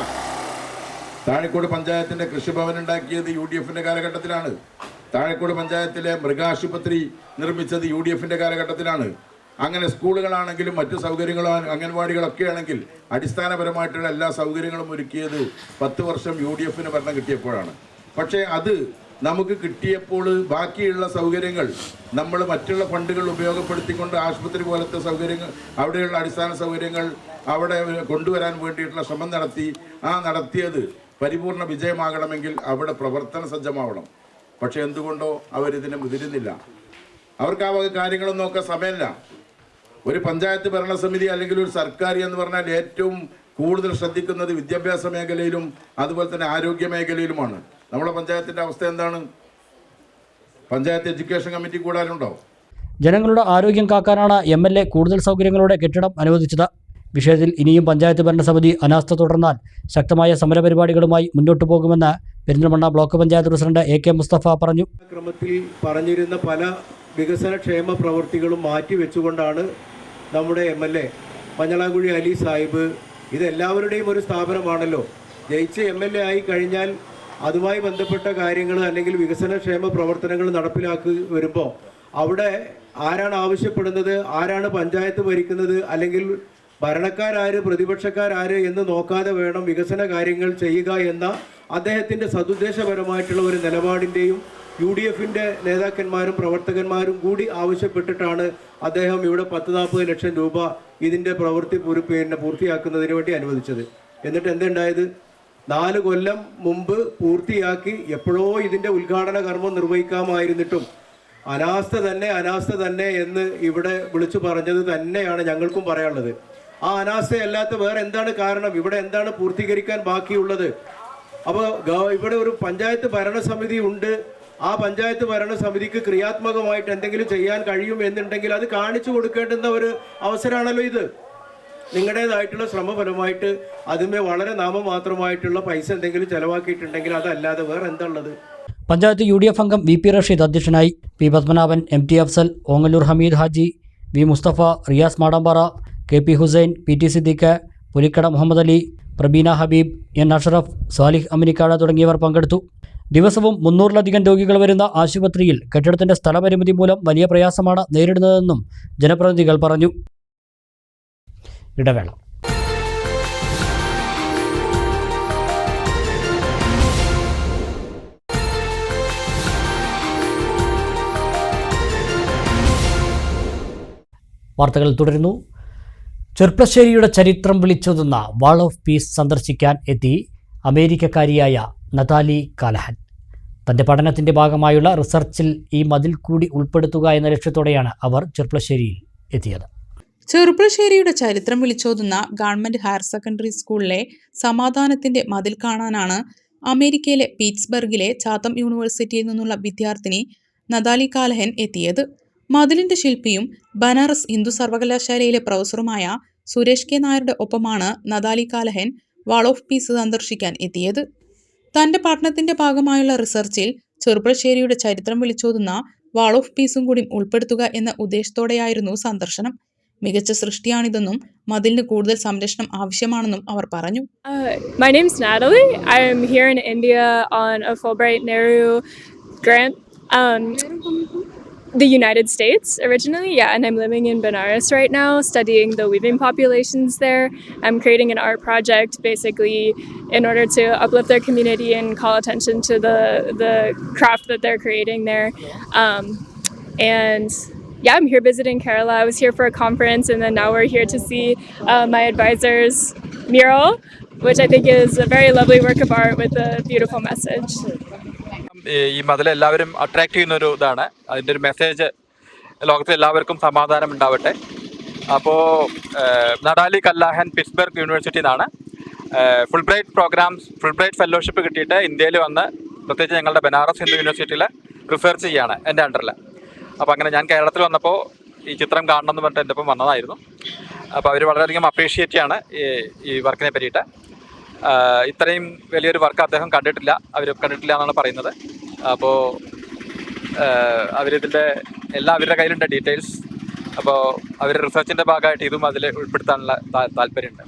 താഴേക്കോട് പഞ്ചായത്തിന്റെ കൃഷിഭവൻ ഉണ്ടാക്കിയത് UDFന്റെ കാലഘട്ടത്തിലാണ്. താഴേക്കോട് പഞ്ചായത്തിലെ മൃഗാശുപത്രി നിർമ്മിച്ചത് UDFന്റെ കാലഘട്ടത്തിലാണ്. അങ്ങനെ സ്കൂളുകളാണെങ്കിലും മറ്റു സൗകര്യങ്ങളോ അംഗൻവാടികളൊക്കെ ആണെങ്കിൽ അടിസ്ഥാനപരമായിട്ടുള്ള എല്ലാ സൗകര്യങ്ങളും ഒരുക്കിയത് 10 വർഷം UDFന് ഭരണം കിട്ടിയപ്പോഴാണ്. പക്ഷേ അത് നമുക്ക് കിട്ടിയപ്പോൾ ബാക്കിയുള്ള സൗകര്യങ്ങൾ നമ്മൾ മറ്റുള്ള ഫണ്ടുകൾ ഉപയോഗപ്പെടുത്തിക്കൊണ്ട് ആശുപത്രി പോലത്തെ സൗകര്യങ്ങൾ, അവിടെയുള്ള അടിസ്ഥാന സൗകര്യങ്ങൾ അവിടെ കൊണ്ടുവരാൻ വേണ്ടിയിട്ടുള്ള ശ്രമം നടത്തി. നടത്തിയത് പരിപൂർണ വിജയമാകണമെങ്കിൽ അവിടെ പ്രവർത്തന സജ്ജമാവണം. പക്ഷെ എന്തുകൊണ്ടോ അവരിതിനെ മുതിരുന്നില്ല. അവർക്ക് ആ വക കാര്യങ്ങളൊന്നും നോക്കാൻ സമയമില്ല. ഒരു പഞ്ചായത്ത് ഭരണസമിതി അല്ലെങ്കിൽ ഒരു സർക്കാർ എന്ന് പറഞ്ഞാൽ ഏറ്റവും കൂടുതൽ ശ്രദ്ധിക്കുന്നത് വിദ്യാഭ്യാസ മേഖലയിലും അതുപോലെ തന്നെ ആരോഗ്യ മേഖലയിലുമാണ്. നമ്മുടെ പഞ്ചായത്തിന്റെ അവസ്ഥ എന്താണ്? പഞ്ചായത്ത് എഡ്യൂക്കേഷൻ കമ്മിറ്റി കൂടാനുണ്ടോ? ജനങ്ങളുടെ ആരോഗ്യം കാക്കാനാണ് MLA കൂടുതൽ സൗകര്യങ്ങളോടെ കെട്ടിടം അനുവദിച്ചത്. വിഷയത്തിൽ ഇനിയും പഞ്ചായത്ത് ഭരണസമിതി അനാസ്ഥ തുടർന്നാൽ ശക്തമായ സമരപരിപാടികളുമായി മുന്നോട്ടു പോകുമെന്ന് Perinthalmanna block panchayat president AK Mustafa പറഞ്ഞു. ക്രമത്തിൽ പറഞ്ഞിരുന്ന പല വികസനക്ഷേമ പ്രവൃത്തികളും മാറ്റിവെച്ചുകൊണ്ടാണ് നമ്മുടെ MLA മഞ്ഞളാംകുഴി അലി സാഹിബ്, ഇതെല്ലാവരുടെയും ഒരു സ്ഥാപനമാണല്ലോ, ജയിച്ച് MLA ആയി കഴിഞ്ഞാൽ അതുമായി ബന്ധപ്പെട്ട കാര്യങ്ങൾ അല്ലെങ്കിൽ വികസനക്ഷേമ പ്രവർത്തനങ്ങൾ നടപ്പിലാക്കി വരുമ്പോൾ അവിടെ ആരാണ് ആവശ്യപ്പെടുന്നത്, ആരാണ് പഞ്ചായത്ത് ഭരിക്കുന്നത്, അല്ലെങ്കിൽ ഭരണക്കാരാര് പ്രതിപക്ഷക്കാരാര് എന്ന് നോക്കാതെ വേണം വികസന കാര്യങ്ങൾ ചെയ്യുക എന്ന അദ്ദേഹത്തിൻ്റെ സതുദ്ദേശപരമായിട്ടുള്ള ഒരു നിലപാടിൻ്റെയും UDFന്റെ നേതാക്കന്മാരും പ്രവർത്തകന്മാരും കൂടി ആവശ്യപ്പെട്ടിട്ടാണ് അദ്ദേഹം ഇവിടെ 10-40 ലക്ഷം രൂപ ഇതിൻ്റെ പ്രവൃത്തി പൂർത്തിയാക്കുന്നതിന് വേണ്ടി അനുവദിച്ചത്. എന്നിട്ട് എന്തുണ്ടായത്? 4 കൊല്ലം മുമ്പ് പൂർത്തിയാക്കി എപ്പോഴോ ഇതിൻ്റെ ഉദ്ഘാടന കർമ്മം നിർവഹിക്കാമായിരുന്നിട്ടും അനാസ്ഥ തന്നെ എന്ന് ഇവിടെ വിളിച്ചു പറഞ്ഞത് തന്നെയാണ് ഞങ്ങൾക്കും പറയാനുള്ളത്. ആ അനാസ്ഥയല്ലാത്ത വേറെ എന്താണ് കാരണം? ഇവിടെ എന്താണ് പൂർത്തീകരിക്കാൻ ബാക്കിയുള്ളത്? അപ്പോൾ ഇവിടെ ഒരു പഞ്ചായത്ത് ഭരണസമിതി ഉണ്ട്. ആ പഞ്ചായത്ത് ഭരണസമിതിക്ക് ക്രിയാത്മകമായിട്ട് എന്തെങ്കിലും ചെയ്യാൻ കഴിയും എന്നുണ്ടെങ്കിൽ അത് കാണിച്ചു കൊടുക്കേണ്ടുന്ന ഒരു അവസരമാണല്ലോ ഇത്. നിങ്ങളുടേതായിട്ടുള്ള ശ്രമഫലമായിട്ട് അതിന്മേൽ വളരെ നാമമാത്രമായിട്ടുള്ള പൈസ എന്തെങ്കിലും ചെലവാക്കിയിട്ടുണ്ടെങ്കിൽ അതല്ലാതെ വേറെ എന്താ ഉള്ളത്? പഞ്ചായത്ത് UDF അംഗം VP റഷീദ് അധ്യക്ഷനായി. P Padmanabhan, MT Afsal, Ongallur Hameed Haji, V Musthafa, Riyas Madambara, KP Hussain, PT Siddique, Pulikkada Muhammad Ali, Prabeena Habeeb, N Ashraf, Salih Aminikkad തുടങ്ങിയവർ പങ്കെടുത്തു. ദിവസവും 300-ലധികം രോഗികൾ വരുന്ന ആശുപത്രിയിൽ കെട്ടിടത്തിന്റെ സ്ഥലപരിമിതി മൂലം വലിയ പ്രയാസമാണ് നേരിടുന്നതെന്നും ജനപ്രതിനിധികൾ പറഞ്ഞു. ഇടവേള. വാർത്തകൾ തുടരുന്നു. ചെർപ്പശ്ശേരിയുടെ ചരിത്രം വിളിച്ചോതുന്ന വാൾ ഓഫ് പീസ് സന്ദർശിക്കാൻ എത്തി അമേരിക്കക്കാരിയായ നതാലി കാലഹൻ. തന്റെ പഠനത്തിന്റെ ഭാഗമായുള്ള റിസർച്ചിൽ ഈ മതിൽ കൂടി ഉൾപ്പെടുത്തുക എന്ന ലക്ഷ്യത്തോടെയാണ് അവർ ചെർപ്പശ്ശേരിയിൽ എത്തിയത്. ചെറുപ്പശ്ശേരിയുടെ ചരിത്രം വിളിച്ചോതുന്ന ഗവൺമെന്റ് ഹയർ സെക്കൻഡറി സ്കൂളിലെ സമാധാനത്തിന്റെ മതിൽ കാണാനാണ് അമേരിക്കയിലെ പീറ്റ്സ്ബർഗിലെ ചാത്തം യൂണിവേഴ്സിറ്റിയിൽ നിന്നുള്ള വിദ്യാർത്ഥിനി നതാലി കാലഹൻ എത്തിയത്. മതിലിന്റെ ശില്പിയും ബനാറസ് ഹിന്ദു സർവകലാശാലയിലെ പ്രൊഫസറുമായ സുരേഷ് കെ നായരുടെ ഒപ്പമാണ് നതാലി കാലഹൻ വാൾ ഓഫ് പീസ് സന്ദർശിക്കാൻ എത്തിയത്. തന്റെ പഠനത്തിന്റെ ഭാഗമായുള്ള റിസർച്ചിൽ ചെറുപ്പശ്ശേരിയുടെ ചരിത്രം വിളിച്ചോതുന്ന വാൾ ഓഫ് പീസും കൂടി ഉൾപ്പെടുത്തുക എന്ന ഉദ്ദേശത്തോടെയായിരുന്നു സന്ദർശനം. മികച്ച സൃഷ്ടിയാണിതെന്നും മതിലിന് കൂടുതൽ സംരക്ഷണം ആവശ്യമാണെന്നും അവർ പറഞ്ഞു. My name's Natalie. I'm here in India on a Fulbright Nehru grant. The United States originally, and I'm living in Benares right now, studying the weaving populations there. I'm creating an art project basically in order to uplift their community and call attention to the craft that they're creating there. And yeah, I'm here visiting Kerala. I was here for a conference, and then now we're here to see my advisor's mural, which I think is a very lovely work of art with a beautiful message. ഈ മതിൽ എല്ലാവരും attract ചെയ്യുന്നൊരു ഇതാണ്. അതിൻ്റെ ഒരു message ലോകത്തിൽ എല്ലാവർക്കും സമാധാനം ഉണ്ടാവട്ടെ. അപ്പോൾ നതാലി കാലഹൻ പിറ്റ്സ്ബർഗ് യൂണിവേഴ്സിറ്റിയിൽ നിന്നാണ് ഫുൾബ്രൈറ്റ് ഫെലോഷിപ്പ് കിട്ടിയിട്ട് ഇന്ത്യയിൽ വന്ന് പ്രത്യേകിച്ച് ഞങ്ങളുടെ ബനാറസ് ഹിന്ദു യൂണിവേഴ്സിറ്റിയിൽ റിസർച്ച് ചെയ്യാണ് എൻ്റെ അണ്ടറിൽ. അപ്പോൾ അങ്ങനെ ഞാൻ കേരളത്തിൽ വന്നപ്പോൾ ഈ ചിത്രം കാണണമെന്ന് പറഞ്ഞിട്ട് എൻ്റെ ഒപ്പം വന്നതായിരുന്നു. അപ്പോൾ അവർ വളരെയധികം അപ്രീഷിയേറ്റ് ചെയ്യാണ് ഈ വർക്കിനെ പറ്റിയിട്ട്. ഇത്രയും വലിയൊരു വർക്ക് അദ്ദേഹം കണ്ടിട്ടില്ല എന്നാണ് പറയുന്നത്. അപ്പോൾ അവരിതിൻ്റെ അവരുടെ കയ്യിലുണ്ട് ഡീറ്റെയിൽസ്. അപ്പോൾ അവരുടെ റിസർച്ചിൻ്റെ ഭാഗമായിട്ട് ഇതും അതിൽ ഉൾപ്പെടുത്താനുള്ള താല്പര്യമുണ്ട്.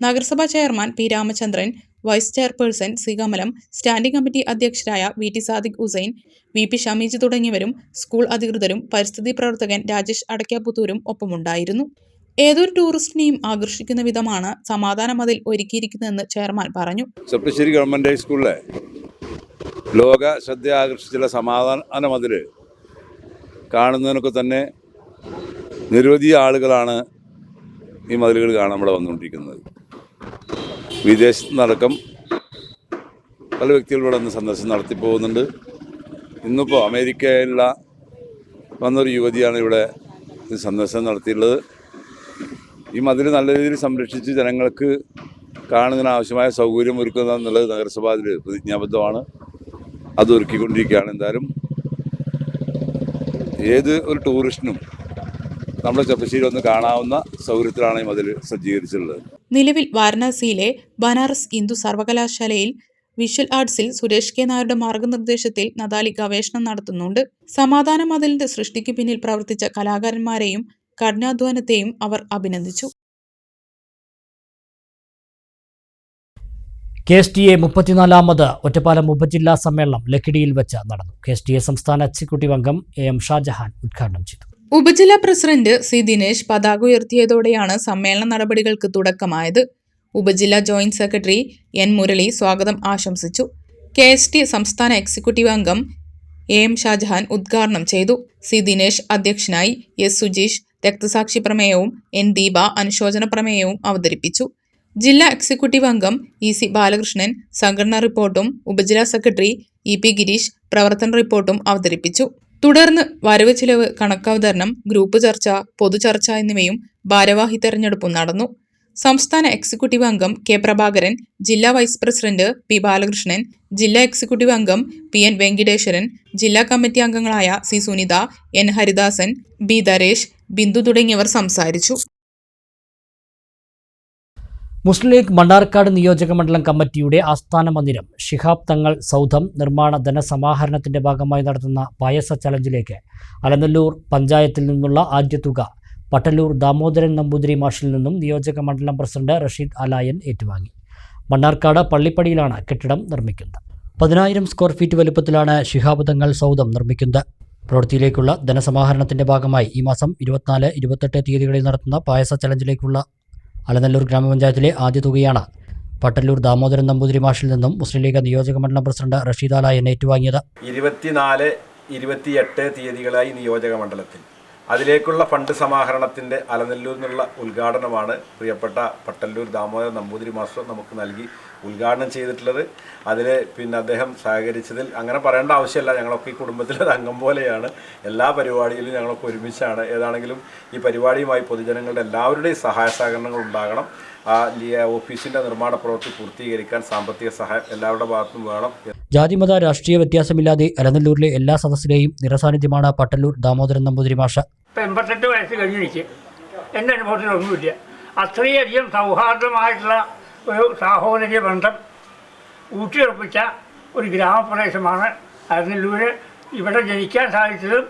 നഗരസഭാ chairman P Ramachandran, vice chairperson C Kamalam, standing committee അധ്യക്ഷരായ V T Sadiq Hussain, V P Shameej തുടങ്ങിയവരും സ്കൂൾ അധികൃതരും പരിസ്ഥിതി പ്രവർത്തകൻ രാജേഷ് അടയ്ക്കാപുത്തൂരും ഒപ്പമുണ്ടായിരുന്നു. ഏതൊരു ടൂറിസ്റ്റിനെയും ആകർഷിക്കുന്ന വിധമാണ് സമാധാന മതിൽ ഒരുക്കിയിരിക്കുന്നതെന്ന് ചെയർമാൻ പറഞ്ഞു. ചെർപ്പശ്ശേരി ഗവൺമെന്റ് ഹൈസ്കൂളിലെ ലോക ശ്രദ്ധ ആകർഷിച്ചുള്ള സമാധാന മതിൽ കാണുന്നതിനൊക്കെ തന്നെ നിരവധി ആളുകളാണ് ഈ മതിലുകൾ കാണാൻ ഇവിടെ വന്നുകൊണ്ടിരിക്കുന്നത്. വിദേശത്തു നിന്നടക്കം പല വ്യക്തികൾ ഇവിടെ നിന്ന് സന്ദർശനം നടത്തി പോകുന്നുണ്ട്. ഇന്നിപ്പോൾ അമേരിക്കയിലുള്ള വന്നൊരു യുവതിയാണ് ഇവിടെ സന്ദർശനം നടത്തിയിട്ടുള്ളത്. ഈ മതിൽ നല്ല രീതിയിൽ സംരക്ഷിച്ച് ജനങ്ങൾക്ക് കാണുന്നതിന് ആവശ്യമായ സൗകര്യം ഒരുക്കുക എന്നുള്ളത് നഗരസഭ അതിൽ പ്രതിജ്ഞാബദ്ധമാണ്. അത് ഒരുക്കിക്കൊണ്ടിരിക്കുകയാണ്. എന്തായാലും ഏത് ഒരു ടൂറിസ്റ്റിനും നമ്മുടെ ചെർപ്പശ്ശേരി ഒന്ന് കാണാവുന്ന സൗകര്യത്തിലാണ് ഈ മതിൽ സജ്ജീകരിച്ചിട്ടുള്ളത്. നിലവിൽ വാരണാസിയിലെ ബനാറസ് ഹിന്ദു സർവകലാശാലയിൽ വിഷ്വൽ ആർട്സിൽ സുരേഷ് കെ നായരുടെ മാർഗനിർദ്ദേശത്തിൽ നതാലി ഗവേഷണം നടത്തുന്നുണ്ട്. സമാധാന മതിലിന്റെ സൃഷ്ടിക്ക് പിന്നിൽ പ്രവർത്തിച്ച കലാകാരന്മാരെയും കഠിനാധ്വാനത്തെയും അവർ അഭിനന്ദിച്ചു. KSTA 34ാമത് ഒറ്റപ്പാലം ഉപജില്ലാ സമ്മേളനം ലക്കിടിയിൽ വെച്ച് നടന്നു. KSTA സംസ്ഥാന എക്സിക്യൂട്ടീവ് അംഗം AM ഷാജഹാൻ ഉദ്ഘാടനം ചെയ്തു. ഉപജില്ലാ പ്രസിഡന്റ് സി ദിനേശ് പതാക ഉയർത്തിയതോടെയാണ് സമ്മേളന നടപടികൾക്ക് തുടക്കമായത്. ഉപജില്ലാ ജോയിന്റ് സെക്രട്ടറി N മുരളി സ്വാഗതം ആശംസിച്ചു. KSTA സംസ്ഥാന എക്സിക്യൂട്ടീവ് അംഗം AM ഷാജഹാൻ ഉദ്ഘാടനം ചെയ്തു. സി ദിനേശ് അധ്യക്ഷനായി. S സുജീഷ് രക്തസാക്ഷി പ്രമേയവും N ദീപ അനുശോചന പ്രമേയവും അവതരിപ്പിച്ചു. ജില്ലാ എക്സിക്യൂട്ടീവ് അംഗം EC ബാലകൃഷ്ണൻ സംഘടനാ റിപ്പോർട്ടും ഉപജില്ലാ സെക്രട്ടറി EP ഗിരീഷ് പ്രവർത്തന റിപ്പോർട്ടും അവതരിപ്പിച്ചു. തുടർന്ന് വരവ് ചിലവ് കണക്കവതരണം, ഗ്രൂപ്പ് ചർച്ച, പൊതുചർച്ച എന്നിവയും ഭാരവാഹി തെരഞ്ഞെടുപ്പും നടന്നു. സംസ്ഥാന എക്സിക്യൂട്ടീവ് അംഗം K പ്രഭാകരൻ, ജില്ലാ വൈസ് പ്രസിഡന്റ് P ബാലകൃഷ്ണൻ, ജില്ലാ എക്സിക്യൂട്ടീവ് അംഗം PN വെങ്കിടേശ്വരൻ, ജില്ലാ കമ്മിറ്റി അംഗങ്ങളായ C Sunitha, N Haridasan, B ധരേഷ്, Bindu തുടങ്ങിയവർ സംസാരിച്ചു. മുസ്ലിം ലീഗ് മണ്ണാർക്കാട് നിയോജക മണ്ഡലം കമ്മിറ്റിയുടെ ആസ്ഥാന മന്ദിരം ശിഹാബ് തങ്ങൾ സൗധം നിർമ്മാണ ധനസമാഹരണത്തിന്റെ ഭാഗമായി നടത്തുന്ന പായസ ചലഞ്ചിലേക്ക് അലനല്ലൂർ പഞ്ചായത്തിൽ നിന്നുള്ള ആദ്യത്തുക പട്ടല്ലൂർ ദാമോദരൻ നമ്പൂതിരി മാഷിൽ നിന്നും നിയോജക മണ്ഡലം പ്രസിഡന്റ് റഷീദ് അലായൻ ഏറ്റുവാങ്ങി. മണ്ണാർക്കാട് പള്ളിപ്പടിയിലാണ് കെട്ടിടം നിർമ്മിക്കുന്നത്. 10,000 സ്ക്വയർ ഫീറ്റ് വലുപ്പത്തിലാണ് ശിഹാബ് തങ്ങൾ സൗധം നിർമ്മിക്കുന്നത്. പ്രവൃത്തിയിലേക്കുള്ള ധനസമാഹരണത്തിന്റെ ഭാഗമായി ഈ മാസം 24, 28 തീയതികളിൽ നടത്തുന്ന പായസ ചലഞ്ചിലേക്കുള്ള അലനല്ലൂർ ഗ്രാമപഞ്ചായത്തിലെ ആദ്യ തുകയാണ് പട്ടല്ലൂർ ദാമോദരൻ നമ്പൂതിരി മാഷിൽ നിന്നും മുസ്ലിം ലീഗ് നിയോജക മണ്ഡലം പ്രസിഡന്റ് റഷീദ് അലായൻ ഏറ്റുവാങ്ങിയത്. 24, 28 തീയതികളായി നിയോജക മണ്ഡലത്തിൽ അതിലേക്കുള്ള ഫണ്ട് സമാഹരണത്തിൻ്റെ അലനല്ലൂർ നിന്നുള്ള ഉദ്ഘാടനമാണ് പ്രിയപ്പെട്ട പട്ടല്ലൂർ ദാമോദരൻ നമ്പൂതിരി മാസ്റ്റർ നമുക്ക് നൽകി ഉദ്ഘാടനം ചെയ്തിട്ടുള്ളത്. അതിൽ അദ്ദേഹം സഹകരിച്ചതിൽ അങ്ങനെ പറയേണ്ട ആവശ്യമില്ല. ഞങ്ങളൊക്കെ ഈ കുടുംബത്തിലെ അംഗം പോലെയാണ്. എല്ലാ പരിപാടിയിലും ഞങ്ങളൊക്കെ ഒരുമിച്ചാണ്. ഏതാണെങ്കിലും ഈ പരിപാടിയുമായി പൊതുജനങ്ങളുടെ എല്ലാവരുടെയും സഹായ സഹകരണങ്ങൾ ഉണ്ടാകണം. ആ ഓഫീസിൻ്റെ നിർമ്മാണ പ്രവൃത്തി പൂർത്തീകരിക്കാൻ സാമ്പത്തിക സഹായം എല്ലാവരുടെ ഭാഗത്തും വേണം. ജാതിമത രാഷ്ട്രീയ വ്യത്യാസമില്ലാതെ അലനല്ലൂരിലെ എല്ലാ സദസ്സിലെയും നിറസാന്നിധ്യമാണ് പട്ടല്ലൂർ ദാമോദരൻ നമ്പൂതിരി മാഷ. 88 വയസ്സ് കഴിഞ്ഞ് എനിക്ക് എൻ്റെ അനുഭവത്തിലൊന്നുമില്ല. അത്രയധികം സൗഹാർദ്ദമായിട്ടുള്ള ഒരു സാഹോദര്യ ബന്ധം ഊട്ടിയുറപ്പിച്ച ഒരു ഗ്രാമപ്രദേശമാണ് അലനല്ലൂർ. ഇവിടെ ജനിക്കാൻ സാധിച്ചതും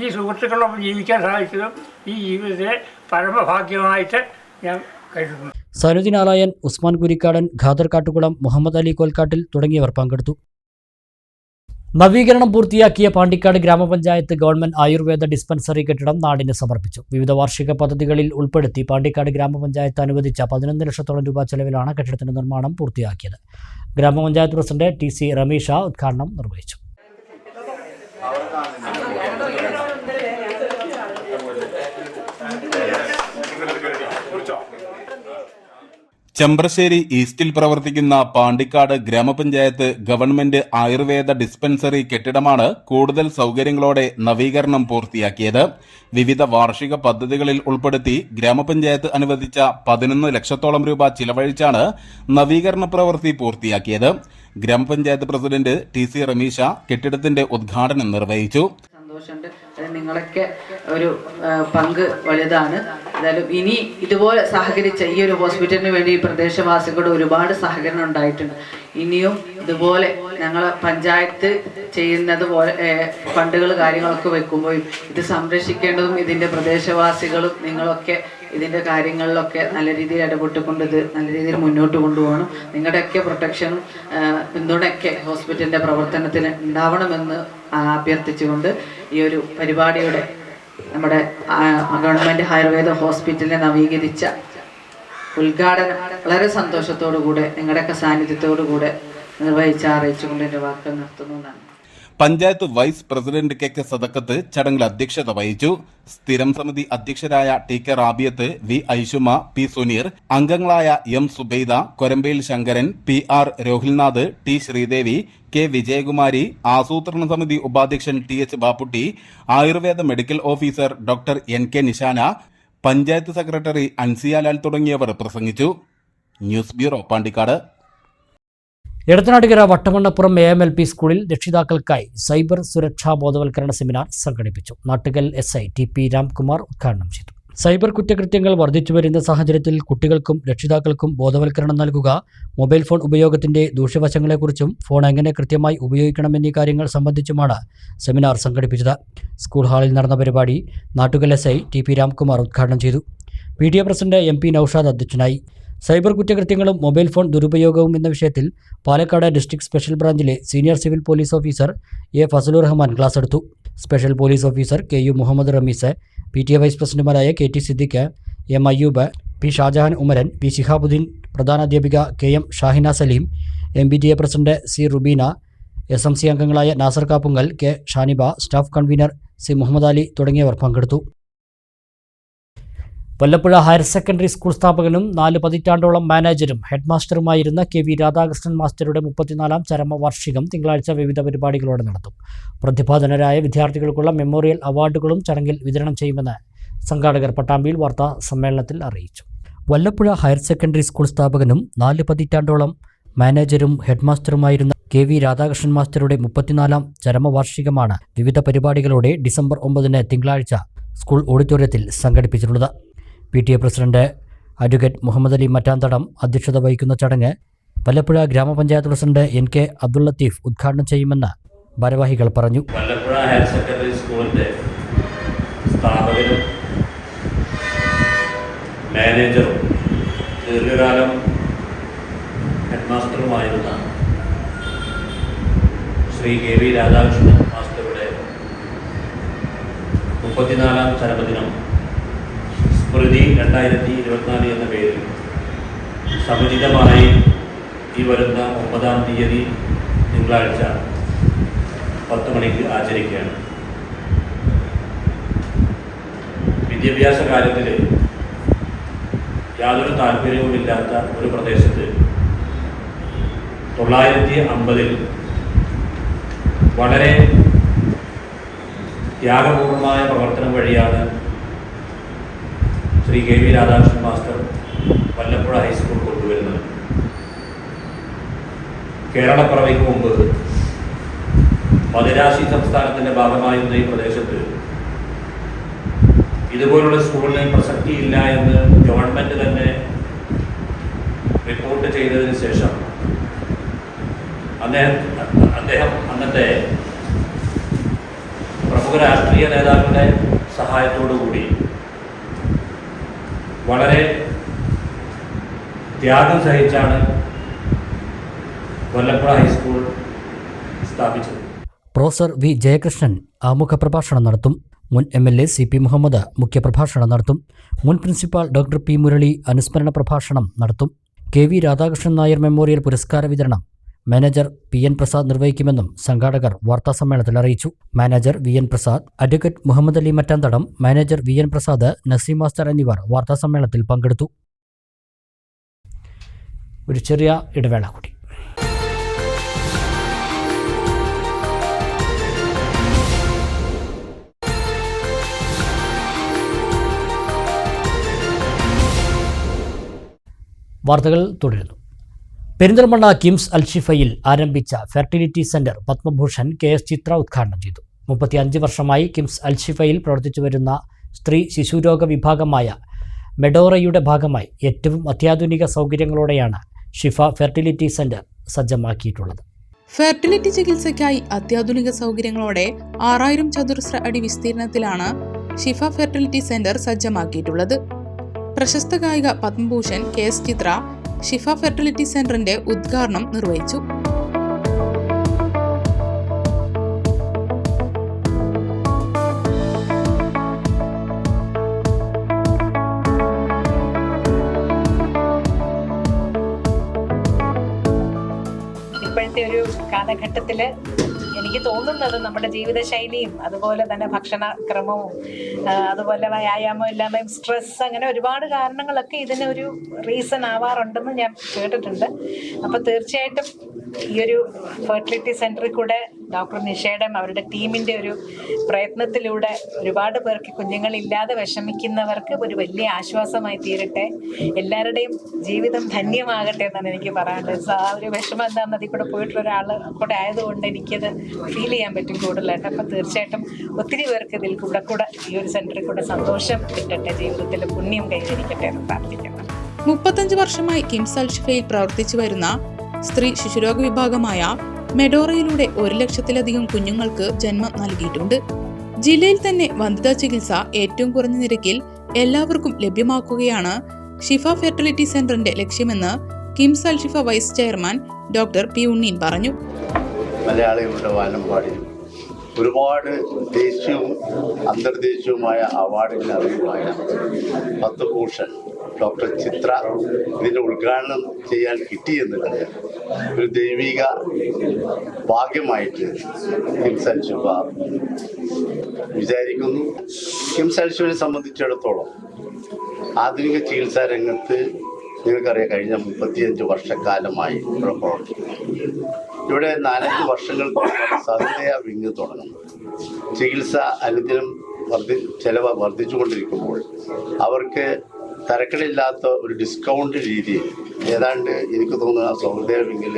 ഈ സുഹൃത്തുക്കളോടൊപ്പം ജീവിക്കാൻ സാധിച്ചതും ഈ ജീവിതത്തിലെ പരമഭാഗ്യമായിട്ട് ഞാൻ കരുതുന്നു. സനുദ്ദീൻ ആലായൻ, ഉസ്മാൻ കുരിക്കാടൻ, ഖാദർ കാട്ടുകുളം, മുഹമ്മദ് അലി കോൽക്കാട്ടിൽ തുടങ്ങിയവർ പങ്കെടുത്തു. നവീകരണം പൂർത്തിയാക്കിയ പാണ്ടിക്കാട് ഗ്രാമപഞ്ചായത്ത് ഗവൺമെന്റ് ആയുർവേദ ഡിസ്പെൻസറി കെട്ടിടം നാടിന് സമർപ്പിച്ചു. വിവിധ വാർഷിക പദ്ധതികളിൽ ഉൾപ്പെടുത്തി പാണ്ടിക്കാട് ഗ്രാമപഞ്ചായത്ത് അനുവദിച്ച 11 ലക്ഷത്തോളം രൂപ ചെലവിലാണ് കെട്ടിടത്തിന്റെ നിർമ്മാണം പൂർത്തിയാക്കിയത്. ഗ്രാമപഞ്ചായത്ത് പ്രസിഡന്റ് TC റമീഷ ഉദ്ഘാടനം നിർവഹിച്ചു. ചെമ്പ്രശ്ശേരി ഈസ്റ്റിൽ പ്രവർത്തിക്കുന്ന പാണ്ടിക്കാട് ഗ്രാമപഞ്ചായത്ത് ഗവൺമെന്റ് ആയുർവേദ ഡിസ്പെൻസറി കെട്ടിടമാണ് കൂടുതൽ സൗകര്യങ്ങളോടെ നവീകരണം പൂർത്തിയാക്കിയത്. വിവിധ വാർഷിക പദ്ധതികളിൽ ഉൾപ്പെടുത്തി ഗ്രാമപഞ്ചായത്ത് അനുവദിച്ച 11 ലക്ഷത്തോളം രൂപ ചിലവഴിച്ചാണ് നവീകരണ പ്രവൃത്തി പൂർത്തിയാക്കിയത്. ഗ്രാമപഞ്ചായത്ത് പ്രസിഡന്റ് TC റമീഷ കെട്ടിടത്തിന്റെ ഉദ്ഘാടനം നിർവഹിച്ചു. സന്തോഷമുണ്ട്. നിങ്ങളൊക്കെ ഒരു പങ്ക് വലുതാണ്. എന്തായാലും ഇനി ഇതുപോലെ സഹകരിച്ച ഈ ഒരു ഹോസ്പിറ്റലിന് വേണ്ടി പ്രദേശവാസികളുടെ ഒരുപാട് സഹകരണം ഉണ്ടായിട്ടുണ്ട്. ഇനിയും ഇതുപോലെ ഞങ്ങൾ പഞ്ചായത്ത് ചെയ്യുന്നത് പോലെ ഫണ്ടുകൾ കാര്യങ്ങളൊക്കെ വെക്കുമ്പോൾ ഇത് സംരക്ഷിക്കേണ്ടതും ഇതിൻ്റെ പ്രദേശവാസികളും നിങ്ങളൊക്കെ ഇതിൻ്റെ കാര്യങ്ങളിലൊക്കെ നല്ല രീതിയിൽ ഇടപെട്ടുകൊണ്ട് ഇത് നല്ല രീതിയിൽ മുന്നോട്ട് കൊണ്ടുപോകണം. നിങ്ങളുടെയൊക്കെ പ്രൊട്ടക്ഷനും പിന്തുണയൊക്കെ ഹോസ്പിറ്റലിൻ്റെ പ്രവർത്തനത്തിന് ഉണ്ടാവണമെന്ന് അഭ്യർത്ഥിച്ചുകൊണ്ട് ഈ ഒരു പരിപാടിയുടെ നമ്മുടെ ഗവൺമെൻറ് ആയുർവേദ ഹോസ്പിറ്റലിനെ നവീകരിച്ച ഉദ്ഘാടനം വളരെ സന്തോഷത്തോടുകൂടെ നിങ്ങളുടെയൊക്കെ സാന്നിധ്യത്തോടുകൂടെ അറിയിച്ചുകൊണ്ട് എൻ്റെ വാക്കുകൾ നിർത്തുന്നതാണ്. Panchayat vice president KK Sadakkath ചടങ്ങിൽ അധ്യക്ഷത വഹിച്ചു. സ്ഥിരം സമിതി അധ്യക്ഷരായ TK Rabiyath, V Aishuma, P Suneer, അംഗങ്ങളായ M Subaida, Korambayil Sankaran, PR Rohilnath, T Sridevi, K Vijayakumari, ആസൂത്രണ സമിതി ഉപാധ്യക്ഷൻ TH Bapputty, Ayurveda medical officer doctor NK Nishana, panchayat secretary Ansiyalal തുടങ്ങിയവർ പ്രസംഗിച്ചു. News bureau, Pandikkad. Edathanattukara Vattamannappuram AMLP സ്കൂളിൽ രക്ഷിതാക്കൾക്കായി സൈബർ സുരക്ഷാ ബോധവൽക്കരണ സെമിനാർ സംഘടിപ്പിച്ചു. നാട്ടുകൽ SI TP രാംകുമാർ ഉദ്ഘാടനം ചെയ്തു. സൈബർ കുറ്റകൃത്യങ്ങൾ വർദ്ധിച്ചുവരുന്ന സാഹചര്യത്തിൽ കുട്ടികൾക്കും രക്ഷിതാക്കൾക്കും ബോധവൽക്കരണം നൽകുക, മൊബൈൽ ഫോൺ ഉപയോഗത്തിന്റെ ദൂഷ്യവശങ്ങളെക്കുറിച്ചും ഫോൺ എങ്ങനെ കൃത്യമായി ഉപയോഗിക്കണമെന്നീ കാര്യങ്ങൾ സംബന്ധിച്ചുമാണ് സെമിനാർ സംഘടിപ്പിച്ചത്. സ്കൂൾ ഹാളിൽ നടന്ന പരിപാടി നാട്ടുകൽ SI TP രാംകുമാർ ഉദ്ഘാടനം ചെയ്തു. PTA പ്രസിഡന്റ് MP നൌഷാദ് അധ്യക്ഷനായി. സൈബർ കുറ്റകൃത്യങ്ങളും മൊബൈൽ ഫോൺ ദുരുപയോഗവും എന്ന വിഷയത്തിൽ പാലക്കാട് ഡിസ്ട്രിക്ട് സ്പെഷ്യൽ ബ്രാഞ്ചിലെ senior civil police officer A Fasalur Rahman class എടുത്തു. Special police officer KU Muhammad Rameez, PTA vice പ്രസിഡന്റുമാരായ KT Siddique, M Ayyub, P Shajahan Umaran, P Shihabuddin, പ്രധാനാധ്യാപിക KM Shahina Saleem, MBTA president C Rubeena, SMC അംഗങ്ങളായ Nasar Kappungal, K Shaniba, staff convener C Muhammad Ali തുടങ്ങിയവർ പങ്കെടുത്തു. വല്ലപ്പുഴ ഹയർ സെക്കൻഡറി സ്കൂൾ സ്ഥാപകനും 4 പതിറ്റാണ്ടോളം മാനേജരും ഹെഡ്മാസ്റ്ററുമായിരുന്ന KV രാധാകൃഷ്ണൻ മാസ്റ്ററുടെ 34ാം ചരമവാർഷികം തിങ്കളാഴ്ച വിവിധ പരിപാടികളോടെ നടത്തും. പ്രതിഭാധനരായ വിദ്യാർത്ഥികൾക്കുള്ള മെമ്മോറിയൽ അവാർഡുകളും ചടങ്ങിൽ വിതരണം ചെയ്യുമെന്ന് സംഘാടകർ പട്ടാമ്പിയിൽ വാർത്താ സമ്മേളനത്തിൽ അറിയിച്ചു. വല്ലപ്പുഴ ഹയർ സെക്കൻഡറി സ്കൂൾ സ്ഥാപകനും 4 പതിറ്റാണ്ടോളം മാനേജരും ഹെഡ്മാസ്റ്ററുമായിരുന്ന KV രാധാകൃഷ്ണൻ മാസ്റ്ററുടെ 34ാം ചരമവാർഷികമാണ് വിവിധ പരിപാടികളോടെ ഡിസംബർ 9 തിങ്കളാഴ്ച സ്കൂൾ ഓഡിറ്റോറിയത്തിൽ സംഘടിപ്പിച്ചിട്ടുള്ളത്. PTA president advocate Muhammad Ali Mattanthadam അധ്യക്ഷത വഹിക്കുന്ന ചടങ്ങ് വല്ലപ്പുഴ ഗ്രാമപഞ്ചായത്ത് പ്രസിഡന്റ് NK അബ്ദുൾ ലത്തീഫ് ഉദ്ഘാടനം ചെയ്യുമെന്ന് ഭാരവാഹികൾ പറഞ്ഞു. വല്ലപ്പുഴ ഹയർ സെക്കൻഡറി സ്കൂളിൻ്റെ സ്ഥാപകരും മാനേജറും ദീർഘകാലം ഹെഡ്മാസ്റ്ററുമായിരുന്ന ശ്രീ KV രാധാകൃഷ്ണൻ മാസ്റ്ററുടെ 34ാം ചരമദിനം സ്മൃതി 2024 എന്ന പേരിൽ സമുചിതമായി ഈ വരുന്ന 9-ാം തീയതി തിങ്കളാഴ്ച 10 മണിക്ക് ആചരിക്കുകയാണ്. വിദ്യാഭ്യാസ കാര്യത്തിൽ യാതൊരു താല്പര്യവുമില്ലാത്ത ഒരു പ്രദേശത്ത് 1950 വളരെ ത്യാഗപൂർണമായ പ്രവർത്തനം വഴിയാണ് Shri K V Radhakrishnan master Vallappuzha high school കൊണ്ടുവരുന്നത്. കേരളപ്പിറവിക്ക് മുമ്പ് മദിരാശി സംസ്ഥാനത്തിൻ്റെ ഭാഗമായിരുന്ന ഈ പ്രദേശത്ത് ഇതുപോലുള്ള സ്കൂളിന് പ്രസക്തിയില്ല എന്ന് ഗവൺമെൻറ് തന്നെ റിപ്പോർട്ട് ചെയ്തതിന് ശേഷം അദ്ദേഹം അന്നത്തെ പ്രമുഖ രാഷ്ട്രീയ നേതാക്കളുടെ സഹായത്തോടുകൂടി വളരെ ത്യാഗം സഹിച്ചാണ് വല്ലപ്പുഴ ഹൈസ്കൂൾ സ്ഥാപിച്ചത്. പ്രൊഫസർ വി ജയകൃഷ്ണൻ ആമുഖ പ്രഭാഷണം നടത്തും. മുൻ MLA CP മുഹമ്മദ് മുഖ്യപ്രഭാഷണം നടത്തും. മുൻ പ്രിൻസിപ്പാൾ ഡോക്ടർ P മുരളി അനുസ്മരണ പ്രഭാഷണം നടത്തും. KV രാധാകൃഷ്ണൻ നായർ മെമ്മോറിയൽ പുരസ്കാര വിതരണം മാനേജർ PN പ്രസാദ് നിർവഹിക്കുമെന്നും സംഘാടകർ വാർത്താസമ്മേളനത്തിൽ അറിയിച്ചു. Manager VN Prasad, advocate Muhammad Ali Mattanthadam, manager VN Prasad, Naseem master എന്നിവർ വാർത്താസമ്മേളനത്തിൽ പങ്കെടുത്തു. ഒരു ചെറിയ ഇടവേള കൂടി. വാർത്തകൾ തുടരുന്നു. പെരിന്തൽമണ്ണ കിംസ് അൽഷിഫയിൽ ആരംഭിച്ച ഫെർട്ടിലിറ്റി സെന്റർ പത്മഭൂഷൺ KS ചിത്ര ഉദ്ഘാടനം ചെയ്തു. 35 വർഷമായി കിംസ് അൽഷിഫയിൽ പ്രവർത്തിച്ചു വരുന്ന സ്ത്രീ ശിശുരോഗ വിഭാഗമായ മെഡോറയുടെ ഭാഗമായി ഏറ്റവും അത്യാധുനിക സൗകര്യങ്ങളോടെയാണ് ഷിഫ ഫെർട്ടിലിറ്റി സെന്റർ സജ്ജമാക്കിയിട്ടുള്ളത്. ഫെർട്ടിലിറ്റി ചികിത്സയ്ക്കായി അത്യാധുനിക സൗകര്യങ്ങളോടെ 6000 ചതുരശ്ര അടി വിസ്തീർണത്തിലാണ് ഷിഫ ഫെർട്ടിലിറ്റി സെന്റർ സജ്ജമാക്കിയിട്ടുള്ളത്. പ്രശസ്ത ഗായിക പത്മഭൂഷൺ KS ചിത്ര ഷിഫ ഫെർട്ടിലിറ്റി സെന്ററിന്റെ ഉദ്ഘാടനം നിർവഹിച്ചു. ഇപ്പോഴത്തെ ഒരു കാലഘട്ടത്തില് എനിക്ക് തോന്നുന്നത് നമ്മുടെ ജീവിതശൈലിയും അതുപോലെ തന്നെ ഭക്ഷണക്രമവും അതുപോലെ വ്യായാമം ഇല്ലാതെയും സ്ട്രെസ്, അങ്ങനെ ഒരുപാട് കാരണങ്ങളൊക്കെ ഇതിനൊരു റീസൺ ആവാറുണ്ടെന്ന് ഞാൻ കേട്ടിട്ടുണ്ട്. അപ്പോൾ തീർച്ചയായിട്ടും ഈ ഒരു ഫെർട്ടിലിറ്റി സെന്ററിൽ കൂടെ ഡോക്ടർ നിഷയുടെയും അവരുടെ ടീമിൻ്റെ ഒരു പ്രയത്നത്തിലൂടെ ഒരുപാട് പേർക്ക് കുഞ്ഞുങ്ങളില്ലാതെ വിഷമിക്കുന്നവർക്ക് ഒരു വലിയ ആശ്വാസമായി തീരട്ടെ, എല്ലാവരുടെയും ജീവിതം ധന്യമാകട്ടെ എന്നാണ് എനിക്ക് പറയാനുള്ളത്. ആ ഒരു വിഷമം എന്താണെന്ന് അതിൽ കൂടെ പോയിട്ടുള്ള ഒരാൾ കൂടെ ആയതുകൊണ്ട് എനിക്കത് ഫീൽ ചെയ്യാൻ പറ്റും കൂടുതലായിട്ട്. അപ്പം തീർച്ചയായിട്ടും ഒത്തിരി പേർക്ക് ഇതിൽ കൂടെ ഈ ഒരു സെന്ററിൽ കൂടെ സന്തോഷം കിട്ടട്ടെ, ജീവിതത്തിൽ പുണ്യം കൈവരിക്കട്ടെ എന്ന് പ്രാർത്ഥിക്കുന്നു. 35 വർഷമായി കിംസ് അൽഷിഫയിൽ പ്രവർത്തിച്ചു വരുന്ന സ്ത്രീ ശിശുരോഗ വിഭാഗമായ മെഡോറയിലൂടെ 1 ലക്ഷത്തിലധികം കുഞ്ഞുങ്ങൾക്ക് ജന്മം നൽകിയിട്ടുണ്ട്. ജില്ലയിൽ തന്നെ വന്ധ്യതാ ചികിത്സ ഏറ്റവും കുറഞ്ഞ നിരക്കിൽ എല്ലാവർക്കും ലഭ്യമാക്കുകയാണ് ഷിഫ ഫെർട്ടിലിറ്റി സെന്ററിന്റെ ലക്ഷ്യമെന്ന് KIMS Alshifa vice chairman doctor P Unneen പറഞ്ഞു. മലയാളികളുടെ വാനമ്പാടിലും ഒരുപാട് ദേശീയവും അന്തർദേശീയവുമായ അവാർഡിന് അർഹമായ പത്മഭൂഷൺ ഡോക്ടർ ചിത്ര ഇതിൻ്റെ ഉദ്ഘാടനം ചെയ്യാൻ കിട്ടിയെന്നുള്ളത് ഒരു ദൈവിക ഭാഗ്യമായിട്ട് കിംസ് അൽഷിഫ വിചാരിക്കുന്നു. കിംസ് അൽഷിഫയെ സംബന്ധിച്ചിടത്തോളം ആധുനിക ചികിത്സാ രംഗത്ത് നിങ്ങൾക്കറിയാം, കഴിഞ്ഞ 35 വർഷക്കാലമായി ഇവിടെ പ്രവർത്തിക്കുന്നു. ഇവിടെ 4-5 വർഷങ്ങൾക്ക് സഹൃദയ വിങ് തുടങ്ങുന്നു. ചികിത്സ അനുദിനം ചെലവ് വർദ്ധിച്ചുകൊണ്ടിരിക്കുമ്പോൾ അവർക്ക് തരക്കടില്ലാത്ത ഒരു ഡിസ്കൗണ്ട് രീതിയിൽ ഏതാണ്ട് എനിക്ക് തോന്നുന്ന സഹൃദയ വിങ്ങിൽ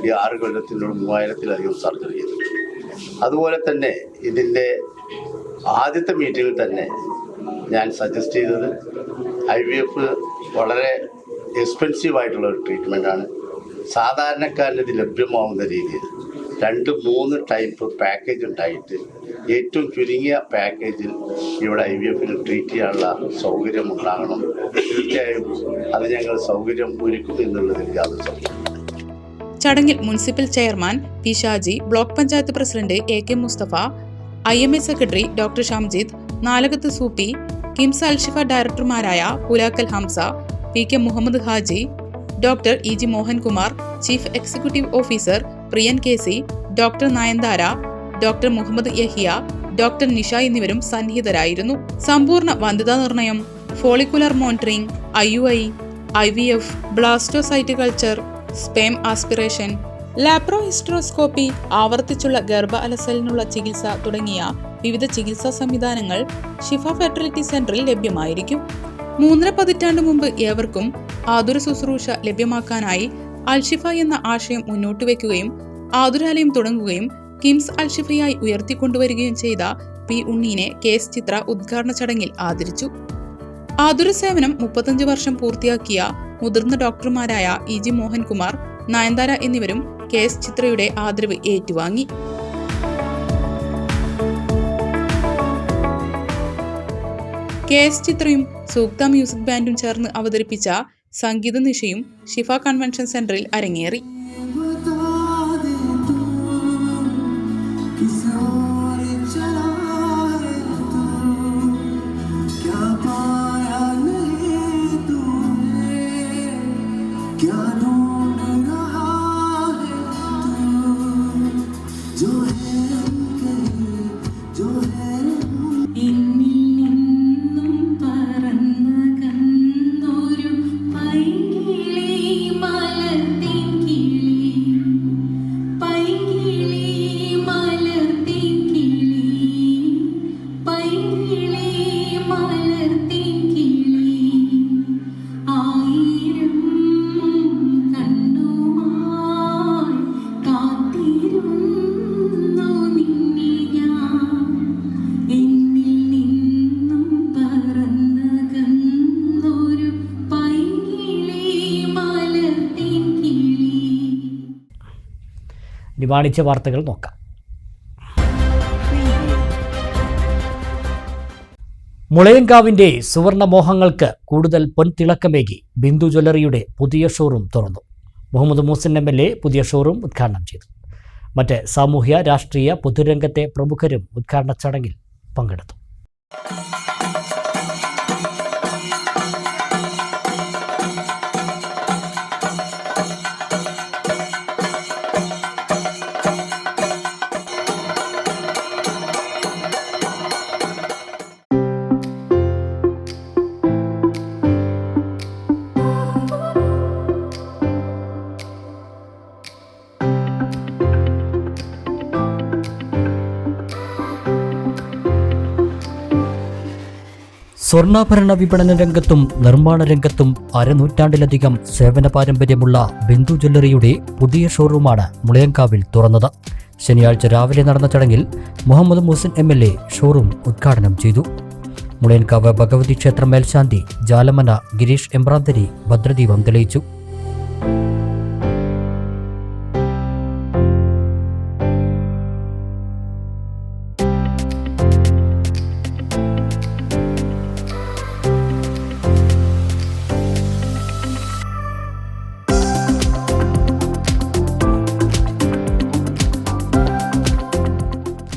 ഈ 6 കൊല്ലത്തിനുള്ള 3000-ലധികം സർജറി ചെയ്തു. അതുപോലെ തന്നെ ഇതിൻ്റെ ആദ്യത്തെ മീറ്റിങ്ങിൽ തന്നെ ഞാൻ സജസ്റ്റ് ചെയ്തത് IVF വളരെ എക്സ്പെൻസീവ് ആയിട്ടുള്ള ഒരു ട്രീറ്റ്മെൻറ്റാണ്. സാധാരണക്കാരന് ഇത് ലഭ്യമാവുന്ന രീതിയിൽ 2-3 ടൈപ്പ് പാക്കേജ് ഉണ്ടായിട്ട് ഏറ്റവും ചുരുങ്ങിയ പാക്കേജിൽ ഇവിടെ IVF-ന് ട്രീറ്റ് ചെയ്യാനുള്ള സൗകര്യം ഉണ്ടാകണം. തീർച്ചയായും അത് ഞങ്ങൾ സൗകര്യം ഒരുക്കും എന്നുള്ളതിൽ യാതൊരു സംശയമില്ല. ചടങ്ങിൽ municipal chairman P Shaji, block panchayat president AK Musthafa, IMA secretary doctor Shamjid, Nalakath Soopy, KIMS Alshifa ഡയറക്ടർമാരായ Pulakkal Hamsa, PK Muhammad Haji, doctor EG Mohankumar, chief executive officer Priyan KC, doctor Nayanthara, doctor Muhammad Yahiya, doctor Nisha എന്നിവരും സന്നിഹിതരായിരുന്നു. സമ്പൂർണ്ണ വന്ധ്യതാ നിർണയം, follicular monitoring, IUI, IVF, blastocyte culture, sperm aspiration, laparohysteroscopy, ആവർത്തിച്ചുള്ള ഗർഭ അലസലിനുള്ള ചികിത്സ തുടങ്ങിയ വിവിധ ചികിത്സാ സംവിധാനങ്ങൾ ഷിഫ ഫെർട്ടിലിറ്റി സെന്ററിൽ ലഭ്യമായിരിക്കും. 3.5 പതിറ്റാണ്ട് മുമ്പ് ഏവർക്കും ആതുര ശുശ്രൂഷ ലഭ്യമാക്കാനായി അൽഷിഫ എന്ന ആശയം മുന്നോട്ട് വയ്ക്കുകയും ആതുരാലയം തുടങ്ങുകയും കിംസ് അൽഷിഫയായി ഉയർത്തിക്കൊണ്ടുവരികയും ചെയ്ത പി. ഉണ്ണീനെ KS ചിത്ര ഉദ്ഘാടന ചടങ്ങിൽ ആദരിച്ചു. ആതുര സേവനം 35 വർഷം പൂർത്തിയാക്കിയ മുതിർന്ന ഡോക്ടർമാരായ EG മോഹൻകുമാർ, നയൻതാര എന്നിവരും KS ചിത്രയുടെ ആദരവ് ഏറ്റുവാങ്ങി. KS ചിത്രയും സൂക്ത മ്യൂസിക് ബാൻഡും ചേർന്ന് അവതരിപ്പിച്ച സംഗീത നിശയും ഷിഫ കൺവെൻഷൻ സെന്ററിൽ അരങ്ങേറി. വാണിജ്യ വാർത്തകൾ നോക്കാം. മുളയങ്കാവിന്റെ സുവർണ മോഹങ്ങൾക്ക് കൂടുതൽ പൊൻതിളക്കമേകി ബിന്ദു ജ്വല്ലറിയുടെ പുതിയ ഷോറൂം തുറന്നു. മുഹമ്മദ് മൂസിൻ MLA പുതിയ ഷോറൂം ഉദ്ഘാടനം ചെയ്തു. മറ്റ് സാമൂഹ്യ രാഷ്ട്രീയ പൊതുരംഗത്തെ പ്രമുഖരും ഉദ്ഘാടന ചടങ്ങിൽ പങ്കെടുത്തു. സ്വർണ്ണാഭരണ വിപണന രംഗത്തും നിർമ്മാണ രംഗത്തും അരനൂറ്റാണ്ടിലധികം സേവന പാരമ്പര്യമുള്ള ബിന്ദു ജ്വല്ലറിയുടെ പുതിയ ഷോറൂമാണ് മുളയങ്കാവിൽ തുറന്നത്. ശനിയാഴ്ച രാവിലെ നടന്ന ചടങ്ങിൽ മുഹമ്മദ് മൂസിൻ MLA ഷോറൂം ഉദ്ഘാടനം ചെയ്തു. മുളയൻകാവ് ഭഗവതി ക്ഷേത്രം മേൽശാന്തി ജാലമന ഗിരീഷ് എമ്പ്രാന്തരി ഭദ്രദീപം തെളിയിച്ചു.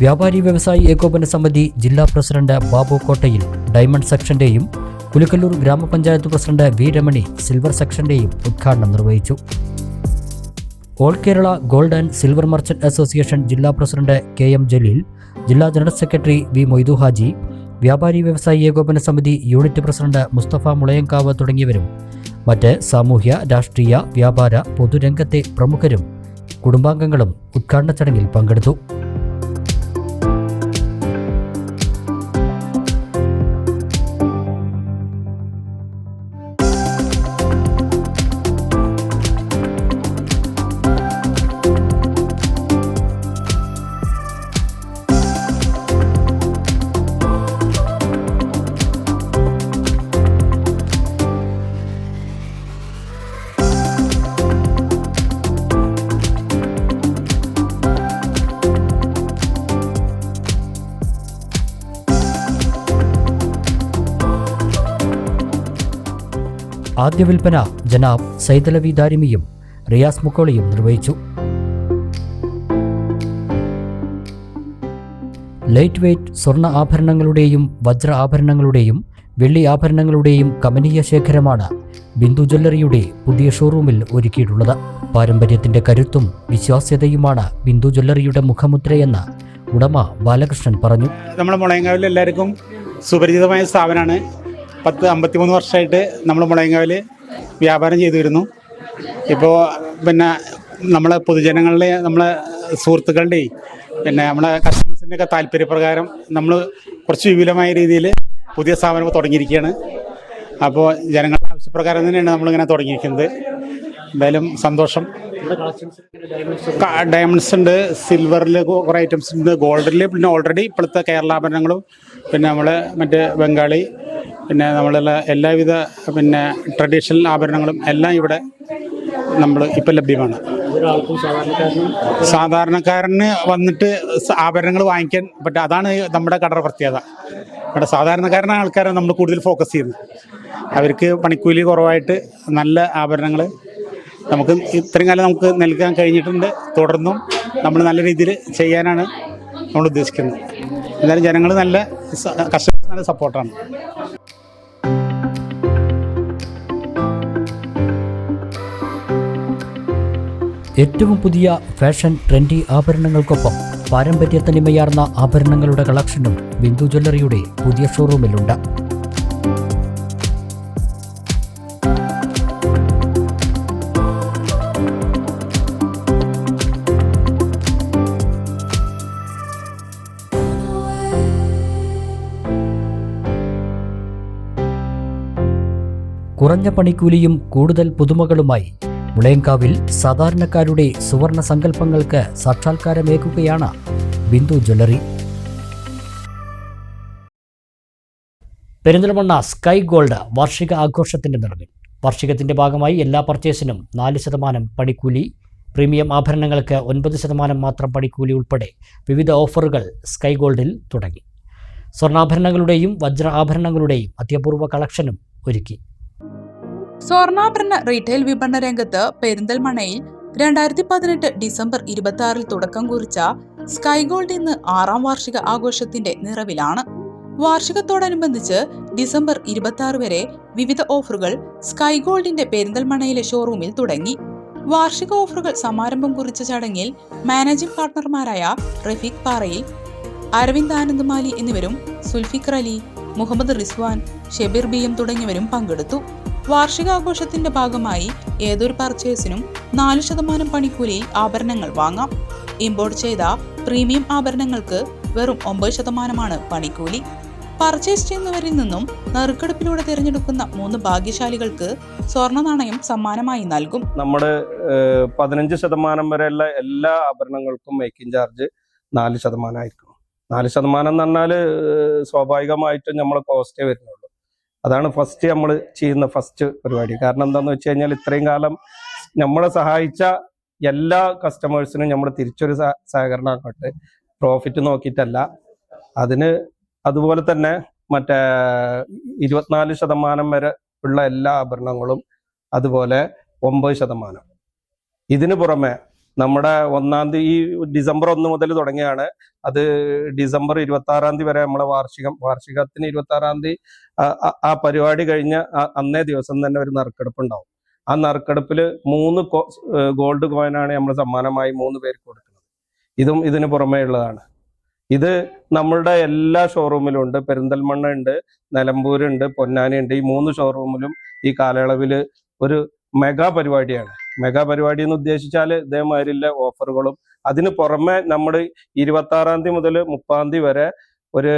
വ്യാപാരി വ്യവസായി ഏകോപന സമിതി ജില്ലാ പ്രസിഡന്റ് ബാബു കോട്ടയിൽ ഡയമണ്ട് സെക്ഷന്റെയും കുലുക്കല്ലൂർ ഗ്രാമപഞ്ചായത്ത് പ്രസിഡന്റ് V. രമണി സിൽവർ സെക്ഷന്റെയും ഉദ്ഘാടനം നിർവഹിച്ചു. All Kerala gold and silver merchant association ജില്ലാ പ്രസിഡന്റ് KM ജലീൽ, ജില്ലാ general secretary V. Moidu Haji, വ്യാപാരി വ്യവസായി ഏകോപന സമിതി യൂണിറ്റ് പ്രസിഡന്റ് മുസ്തഫ മുളയങ്കാവ് തുടങ്ങിയവരും മറ്റ് സാമൂഹ്യ രാഷ്ട്രീയ വ്യാപാര പൊതുരംഗത്തെ പ്രമുഖരും കുടുംബാംഗങ്ങളും ഉദ്ഘാടന ചടങ്ങിൽ പങ്കെടുത്തു. ആദ്യ വിൽപ്പന ജനാബ് സൈദലവി ദാരിമിയും റിയാസ് മുക്കോളിയും നിർവഹിച്ചു. ലൈറ്റ് വെയ്റ്റ് സ്വർണ്ണ ആഭരണങ്ങളുടെയും വജ്ര ആഭരണങ്ങളുടെയും വെള്ളി ആഭരണങ്ങളുടെയും കമനീയ ശേഖരമാണ് ബിന്ദു ജ്വല്ലറിയുടെ പുതിയ ഷോറൂമിൽ ഒരുക്കിയിട്ടുള്ളത്. പാരമ്പര്യത്തിന്റെ കരുത്തും വിശ്വാസ്യതയുമാണ് ബിന്ദു ജ്വല്ലറിയുടെ മുഖമുദ്രയെന്ന് ഉടമ ബാലകൃഷ്ണൻ പറഞ്ഞു. നമ്മുടെ മുളയങ്കാവിൽ എല്ലാവർക്കും സുപരിചിതമായ സ്ഥാപനമാണ്. 53 വർഷമായിട്ട് നമ്മൾ മുളയങ്കാവിൽ വ്യാപാരം ചെയ്തു വരുന്നു. ഇപ്പോൾ പിന്നെ നമ്മളെ പൊതുജനങ്ങളുടെ, നമ്മളെ സുഹൃത്തുക്കളുടെയും പിന്നെ നമ്മളെ കസ്റ്റമേഴ്സിൻ്റെ ഒക്കെ താല്പര്യപ്രകാരം നമ്മൾ കുറച്ച് വിപുലമായ രീതിയിൽ പുതിയ സ്ഥാപനം തുടങ്ങിയിരിക്കുകയാണ്. അപ്പോൾ ജനങ്ങളുടെ ആവശ്യപ്രകാരം തന്നെയാണ് നമ്മളിങ്ങനെ തുടങ്ങിയിരിക്കുന്നത്. എന്തായാലും സന്തോഷം. ഡയമണ്ട്സ് ഉണ്ട്, സിൽവറിൽ കുറേ ഐറ്റംസ് ഉണ്ട്, ഗോൾഡിൽ പിന്നെ ഓൾറെഡി ഇപ്പോഴത്തെ കേരള ആഭരണങ്ങളും പിന്നെ നമ്മൾ മറ്റേ ബംഗാളി പിന്നെ നമ്മളുള്ള എല്ലാവിധ പിന്നെ ട്രഡീഷണൽ ആഭരണങ്ങളും എല്ലാം ഇവിടെ നമ്മൾ ഇപ്പം ലഭ്യമാണ്. സാധാരണക്കാരന് വന്നിട്ട് ആഭരണങ്ങൾ വാങ്ങിക്കാൻ പറ്റും. അതാണ് നമ്മുടെ കടയുടെ പ്രത്യേകത. ഇവിടെ സാധാരണക്കാരനായ ആൾക്കാരെ നമ്മൾ കൂടുതൽ ഫോക്കസ് ചെയ്യുന്നത്. അവർക്ക് പണിക്കൂലി കുറവായിട്ട് നല്ല ആഭരണങ്ങൾ നമുക്ക് ഇത്രയും കാലം നമുക്ക് നൽകാൻ കഴിഞ്ഞിട്ടുണ്ട്. തുടർന്നും നമ്മൾ നല്ല രീതിയിൽ ചെയ്യാനാണ് നമ്മൾ ഉദ്ദേശിക്കുന്നത്. എന്തായാലും ജനങ്ങൾ നല്ല കസ്റ്റമേഴ്സ് നല്ല സപ്പോർട്ടാണ്. ഏറ്റവും പുതിയ ഫാഷൻ ട്രെൻഡി ആഭരണങ്ങൾക്കൊപ്പം പാരമ്പര്യ തനിമയാർന്ന ആഭരണങ്ങളുടെ കളക്ഷനും ബിന്ദു ജ്വല്ലറിയുടെ പുതിയ ഷോറൂമിലുണ്ട്. കുറഞ്ഞ പണിക്കൂലിയും കൂടുതൽ പുതുമകളുമായി മുളയങ്കാവിൽ സാധാരണക്കാരുടെ സുവർണ സങ്കല്പങ്ങൾക്ക് സാക്ഷാത്കാരമേകുകയാണ് Bindu jewellery. Perinthalmanna sky gold വാർഷിക ആഘോഷത്തിന്റെ നിറവിൽ. വാർഷികത്തിന്റെ ഭാഗമായി എല്ലാ പർച്ചേസിനും 4% പണിക്കൂലി, പ്രീമിയം ആഭരണങ്ങൾക്ക് 9% മാത്രം പണിക്കൂലി ഉൾപ്പെടെ വിവിധ ഓഫറുകൾ സ്കൈ ഗോൾഡിൽ തുടങ്ങി. സ്വർണ്ണാഭരണങ്ങളുടെയും വജ്ര ആഭരണങ്ങളുടെയും അത്യപൂർവ കളക്ഷനും ഒരുക്കി. സ്വർണ്ണാഭരണ റീറ്റെയിൽ വിപണന രംഗത്ത് പെരിന്തൽമണ്ണയിൽ 2018 ഡിസംബർ 26 തുടക്കം കുറിച്ച സ്കൈ ഗോൾഡ് ഇന്ന് 6ാം വാർഷിക ആഘോഷത്തിന്റെ നിറവിലാണ്. വാർഷികത്തോടനുബന്ധിച്ച് ഡിസംബർ 26 വരെ വിവിധ ഓഫറുകൾ സ്കൈ ഗോൾഡിന്റെ പെരിന്തൽമണ്ണയിലെ ഷോറൂമിൽ തുടങ്ങി. വാർഷിക ഓഫറുകൾ സമാരംഭം കുറിച്ച ചടങ്ങിൽ മാനേജിംഗ് പാർട്ണർമാരായ റഫീഖ് പാറയിൽ, അരവിന്ദ് ആനന്ദ്മാലി എന്നിവരും സുൽഫിഖർ അലി, മുഹമ്മദ് റിസ്വാൻ, ഷെബീർ ബിഎം തുടങ്ങിയവരും പങ്കെടുത്തു. വാർഷികാഘോഷത്തിന്റെ ഭാഗമായി ഏതൊരു പർച്ചേസിനും 4% പണിക്കൂലിയിൽ ആഭരണങ്ങൾ വാങ്ങാം. ഇമ്പോർട്ട് ചെയ്ത പ്രീമിയം ആഭരണങ്ങൾക്ക് വെറും 9% പണിക്കൂലി. പർച്ചേസ് ചെയ്യുന്നവരിൽ നിന്നും നറുക്കെടുപ്പിലൂടെ തിരഞ്ഞെടുക്കുന്ന 3 ഭാഗ്യശാലികൾക്ക് സ്വർണ്ണ നാണയം സമ്മാനമായി നൽകും. നമ്മുടെ 15% വരെയുള്ള എല്ലാ ആഭരണങ്ങൾക്കും മേക്കിംഗ് ചാർജ് 4% ആയിരിക്കും. 4% എന്ന് പറഞ്ഞാൽ സ്വാഭാവികമായിട്ടും നമ്മളെ കോസ്റ്റേ വരുന്നുള്ളൂ. അതാണ് ഫസ്റ്റ് നമ്മൾ ചെയ്യുന്ന ഫസ്റ്റ് പരിപാടി. കാരണം എന്താണെന്ന് വെച്ച് കഴിഞ്ഞാൽ ഇത്രയും കാലം നമ്മളെ സഹായിച്ച എല്ലാ കസ്റ്റമേഴ്സിനും നമ്മൾ തിരിച്ചൊരു സഹകരണം ആക്കട്ടെ, പ്രോഫിറ്റ് നോക്കിയിട്ടല്ല. അതിന് അതുപോലെ തന്നെ മറ്റേ 24% വരെ ഉള്ള എല്ലാ ആഭരണങ്ങളും, അതുപോലെ 9%. ഇതിനു പുറമെ നമ്മുടെ 1-ാം തീയതി ഈ ഡിസംബർ 1 മുതൽ തുടങ്ങിയാണ്. അത് ഡിസംബർ 26-ാം തീയതി വരെ നമ്മളെ വാർഷികത്തിന് 26-ാം തീയതി ആ പരിപാടി കഴിഞ്ഞ അന്നേ ദിവസം തന്നെ ഒരു നറുക്കെടുപ്പ് ഉണ്ടാവും. ആ നറുക്കെടുപ്പിൽ 3 ഗോൾഡ് കോയിനാണ് നമ്മൾ സമ്മാനമായി 3 പേർക്ക് കൊടുക്കുന്നത്. ഇതും ഇതിന് പുറമേ ഉള്ളതാണ്. ഇത് നമ്മളുടെ എല്ലാ ഷോറൂമിലും ഉണ്ട്. പെരിന്തൽമണ്ണ ഉണ്ട്, നിലമ്പൂരുണ്ട്, പൊന്നാനി ഉണ്ട്. ഈ 3 ഷോറൂമിലും ഈ കാലയളവിൽ ഒരു മെഗാ പരിപാടിയാണ്. മെഗാ പരിപാടി എന്ന് ഉദ്ദേശിച്ചാൽ ഇതേമാതിരിയുള്ള ഓഫറുകളും, അതിന് പുറമെ നമ്മൾ 26-ാം തീയതി മുതൽ 30-ാം തീയതി വരെ ഒരു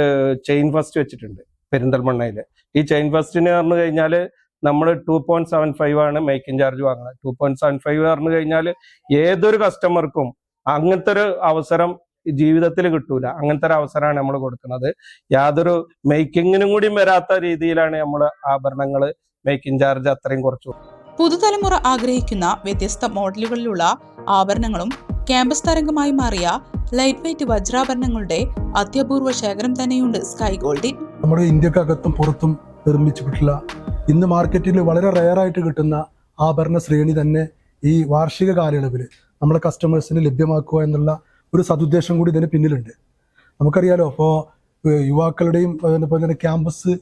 ചെയിൻ ഫസ്റ്റ് വെച്ചിട്ടുണ്ട് പെരിന്തൽമണ്ണയിൽ. ഈ ചെയിൻ ഫസ്റ്റിന് പറഞ്ഞു കഴിഞ്ഞാൽ നമ്മൾ 2.75 ആണ് മേക്കിംഗ് ചാർജ് വാങ്ങുന്നത്. 2.75 പറഞ്ഞു കഴിഞ്ഞാൽ ഏതൊരു കസ്റ്റമർക്കും അങ്ങനത്തെ ഒരു അവസരം ജീവിതത്തിൽ കിട്ടൂല. അങ്ങനത്തെ ഒരു അവസരമാണ് നമ്മൾ കൊടുക്കുന്നത്. യാതൊരു മേക്കിങ്ങിനും കൂടി വരാത്ത രീതിയിലാണ് നമ്മൾ ആഭരണങ്ങൾ മേക്കിംഗ് ചാർജ് അത്രയും കുറച്ചു. പുതുതലമുറ ആഗ്രഹിക്കുന്ന വ്യത്യസ്ത മോഡലുകളിലുള്ള ആഭരണങ്ങളും ക്യാമ്പസ് തരംഗമായി മാറിയ ലൈറ്റ് വെയ്റ്റ് വജ്രാഭരണങ്ങളുടെ അത്യപൂർവ ശേഖരം തന്നെയുണ്ട് സ്കൈ ഗോൾഡിൽ. നമ്മുടെ ഇന്ത്യക്കകത്തും പുറത്തും നിർമ്മിച്ചിട്ടുള്ള ഇന്ന് മാർക്കറ്റിൽ വളരെ റെയറായിട്ട് കിട്ടുന്ന ആഭരണ ശ്രേണി തന്നെ ഈ വാർഷിക കാലയളവിൽ നമ്മളെ കസ്റ്റമേഴ്സിന് ലഭ്യമാക്കുക എന്നുള്ള ഒരു സതുദ്ദേശം കൂടി ഇതിന് പിന്നിലുണ്ട്. നമുക്കറിയാലോ, അപ്പോൾ യുവാക്കളുടെയും അതുപോലെ തന്നെ ക്യാമ്പസ്